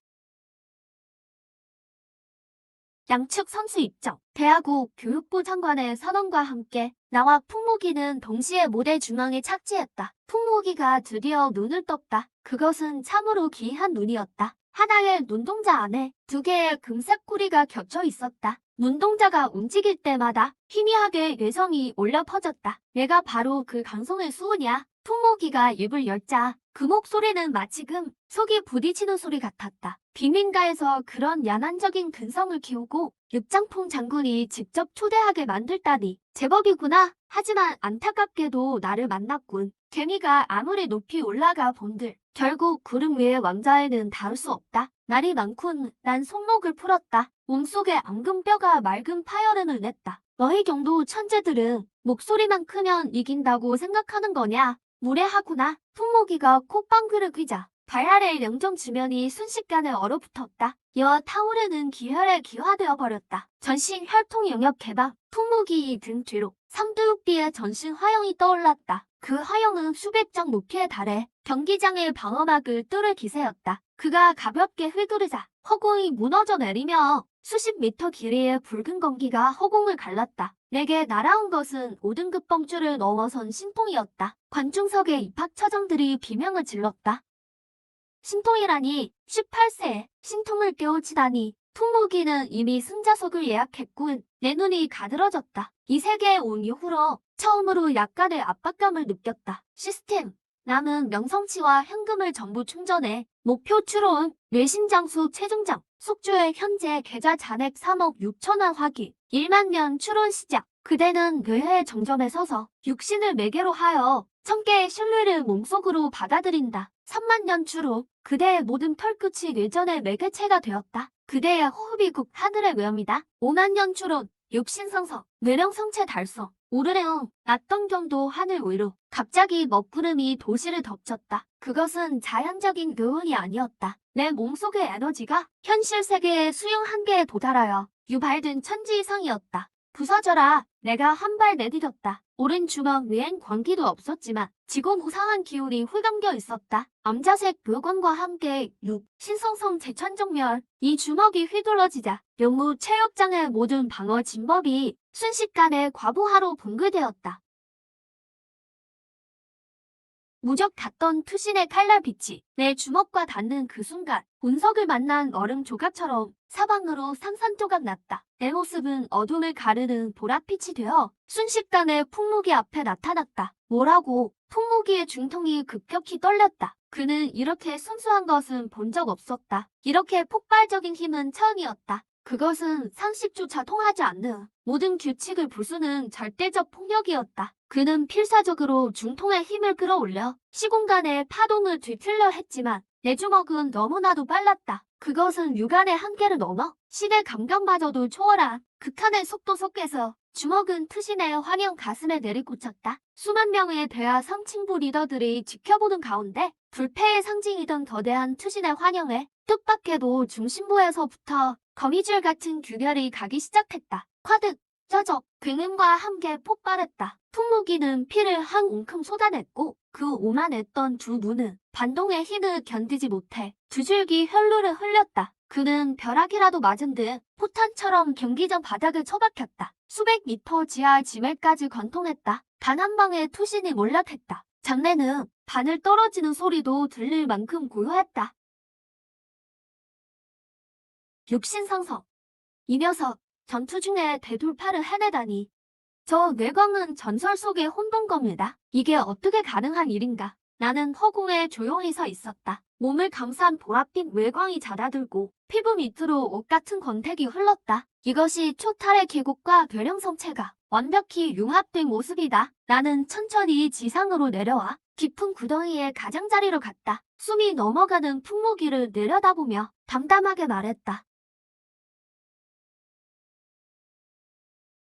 양측 선수 입장. 대하국 교육부 장관의 선언과 함께 나와 풍무기는 동시에 무대 중앙에 착지했다. 풍무기가 드디어 눈을 떴다. 그것은 참으로 기이한 눈이었다. 하나의 눈동자 안에 두 개의 금색 꼬리가 겹쳐 있었다. 눈동자가 움직일 때마다 희미하게 뇌성이 올려 퍼졌다. 내가 바로 그 강성의 수호냐? 풍무기가 입을 열자 그 목소리는 마치 속이 부딪히는 소리 같았다. 빈민가에서 그런 야만적인 근성을 키우고 육장풍 장군이 직접 초대하게 만들다니 제법이구나. 하지만 안타깝게도 나를 만났군. 개미가 아무리 높이 올라가 본들 결국 구름 위의 왕자에는 닿을 수 없다. 날이 많군. 난 손목을 풀었다. 몸속에 앙금뼈가 맑은 파열음을 냈다. 너희 경도 천재들은 목소리만 크면 이긴다고 생각하는 거냐? 무례하구나. 풍모기가 콧방귀를 뀌자 발 아래 영정 주면이 순식간에 얼어붙었다. 이어 타오르는 기혈에 기화되어 버렸다. 전신 혈통 영역 개방, 풍무기 등 뒤로 삼두육비의 전신 화형이 떠올랐다. 그 화형은 수백 장 높이에 달해 경기장의 방어막을 뚫을 기세였다. 그가 가볍게 휘두르자 허공이 무너져 내리며 수십 미터 길이의 붉은 공기가 허공을 갈랐다. 내게 날아온 것은 5등급 범주를 넘어선 신통이었다. 관중석의 입학처장들이 비명을 질렀다. 신통이라니 18세에 신통을 깨우치다니. 풍무기는 이미 승자석을 예약했군. 내 눈이 가늘어졌다. 이 세계에 온 이후로 처음으로 약간의 압박감을 느꼈다. 시스템. 남은 명성치와 현금을 전부 충전해. 목표 추론. 뇌신장수 최종장. 숙주의 현재 계좌 잔액 3억 6천원 확인. 1만 년 추론 시작. 그대는 뇌의 정점에 서서 육신을 매개로 하여 천개의 신뢰를 몸속으로 받아들인다. 3만 년 추론. 그대의 모든 털끝이 뇌전의 매개체가 되었다. 그대의 호흡이 국 하늘의 외엄이다. 5만 년 추론. 육신성서. 뇌령성체 달성. 오르래응. 낮던 경도 하늘 위로. 갑자기 먹구름이 도시를 덮쳤다. 그것은 자연적인 교훈이 아니었다. 내 몸속의 에너지가 현실 세계의 수용 한계에 도달하여 유발된 천지 이상이었다. 부서져라. 내가 한 발 내디뎠다. 오른 주먹 위엔 광기도 없었지만 지고무상한 기운이 훌감겨 있었다. 암자색 묘관과 함께 신성성 제천정멸. 이 주먹이 휘둘러지자 용무 체육장의 모든 방어 진법이 순식간에 과부하로 붕괴되었다. 무적 닿던 투신의 칼날빛이 내 주먹과 닿는 그 순간 운석을 만난 얼음 조각처럼 사방으로 산산조각 났다. 내 모습은 어둠을 가르는 보랏빛이 되어 순식간에 풍무기 앞에 나타났다. 뭐라고? 풍무기의 중통이 급격히 떨렸다. 그는 이렇게 순수한 것은 본 적 없었다. 이렇게 폭발적인 힘은 처음이었다. 그것은 상식조차 통하지 않는 모든 규칙을 부수는 절대적 폭력이었다. 그는 필사적으로 중통의 힘을 끌어올려 시공간의 파동을 뒤틀려 했지만 내 주먹은 너무나도 빨랐다. 그것은 육안의 한계를 넘어 신의 감각마저도 초월한 극한의 속도 속에서 주먹은 투신의 환영 가슴에 내리꽂혔다. 수만 명의 대하 상층부 리더들이 지켜보는 가운데 불패의 상징이던 거대한 투신의 환영에 뜻밖에도 중심부에서부터 거미줄 같은 균열이 가기 시작했다. 화득, 저적, 굉음과 함께 폭발했다. 풍무기는 피를 한 웅큼 쏟아냈고 그 오만했던 두 눈은 반동의 힘을 견디지 못해 두 줄기 혈로를 흘렸다. 그는 벼락이라도 맞은 듯 포탄처럼 경기장 바닥을 처박혔다. 수백 미터 지하 지멜까지 관통했다. 단 한 방에 투신이 몰락했다. 장내는 바늘 떨어지는 소리도 들릴 만큼 고요했다. 육신상서. 이 녀석, 전투 중에 대돌파를 해내다니. 저 뇌광은 전설 속의 혼돈검이다. 이게 어떻게 가능한 일인가? 나는 허공에 조용히 서 있었다. 몸을 감싼 보랏빛 외광이 잦아들고 피부 밑으로 옷 같은 권태기 흘렀다. 이것이 초탈의 계곡과 괴령성체가 완벽히 융합된 모습이다. 나는 천천히 지상으로 내려와 깊은 구덩이의 가장자리로 갔다. 숨이 넘어가는 풍무기를 내려다보며 담담하게 말했다.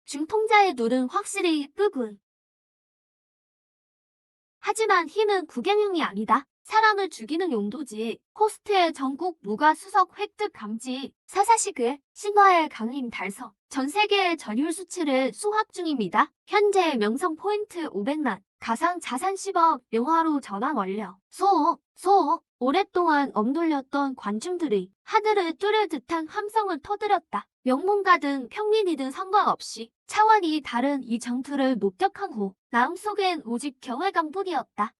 중통자의 눈은 확실히 끄군. 하지만 힘은 구경용이 아니다. 사람을 죽이는 용도지. 호스트의 전국 무과 수석 획득 감지, 사사식을, 신화의 강림 달성, 전 세계의 전율 수치를 수확 중입니다. 현재 명성 포인트 500만, 가상 자산 10억, 명화로 전환 완료. 오랫동안 억눌렸던 관중들이 하늘을 뚫을 듯한 함성을 터뜨렸다. 명문가든 평민이든 상관없이 차원이 다른 이 전투를 목격한 후 마음속엔 오직 경외감뿐이었다.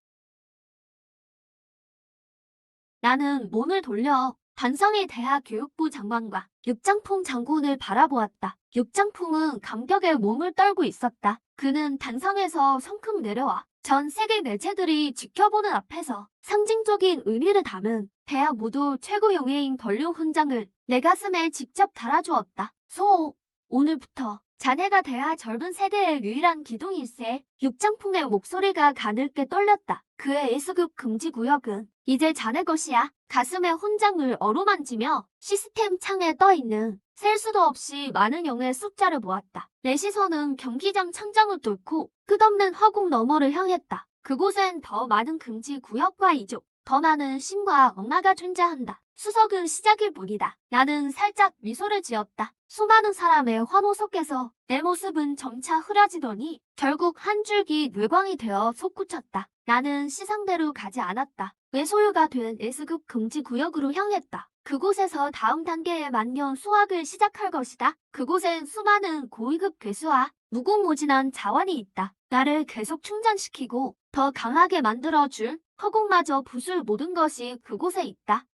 나는 몸을 돌려 단성의 대하 교육부 장관과 육장풍 장군을 바라보았다. 육장풍은 감격에 몸을 떨고 있었다. 그는 단성에서 성큼 내려와 전 세계 매체들이 지켜보는 앞에서 상징적인 의미를 담은 대하 무도 최고 영예인 권룡 훈장을 내 가슴에 직접 달아주었다. 오늘부터 자네가 대하 젊은 세대의 유일한 기둥일세. 육장풍의 목소리가 가늘게 떨렸다. 그의 1수급 금지구역은 이제 자네 것이야. 가슴에 훈장을 어루만지며 시스템 창에 떠있는 셀 수도 없이 많은 영의 숫자를 모았다. 내 시선은 경기장 천장을 뚫고 끝없는 화공 너머를 향했다. 그곳엔 더 많은 금지 구역과 이족, 더 많은 신과 억나가 존재한다. 수석은 시작일 뿐이다. 나는 살짝 미소를 지었다. 수많은 사람의 환호 속에서 내 모습은 점차 흐려지더니 결국 한 줄기 뇌광이 되어 솟구쳤다. 나는 시상대로 가지 않았다. 외소유가 된 S급 금지 구역으로 향했다. 그곳에서 다음 단계의 만년 수학을 시작할 것이다. 그곳엔 수많은 고위급 괴수와 무궁무진한 자원이 있다. 나를 계속 충전시키고 더 강하게 만들어줄 허공마저 부술 모든 것이 그곳에 있다.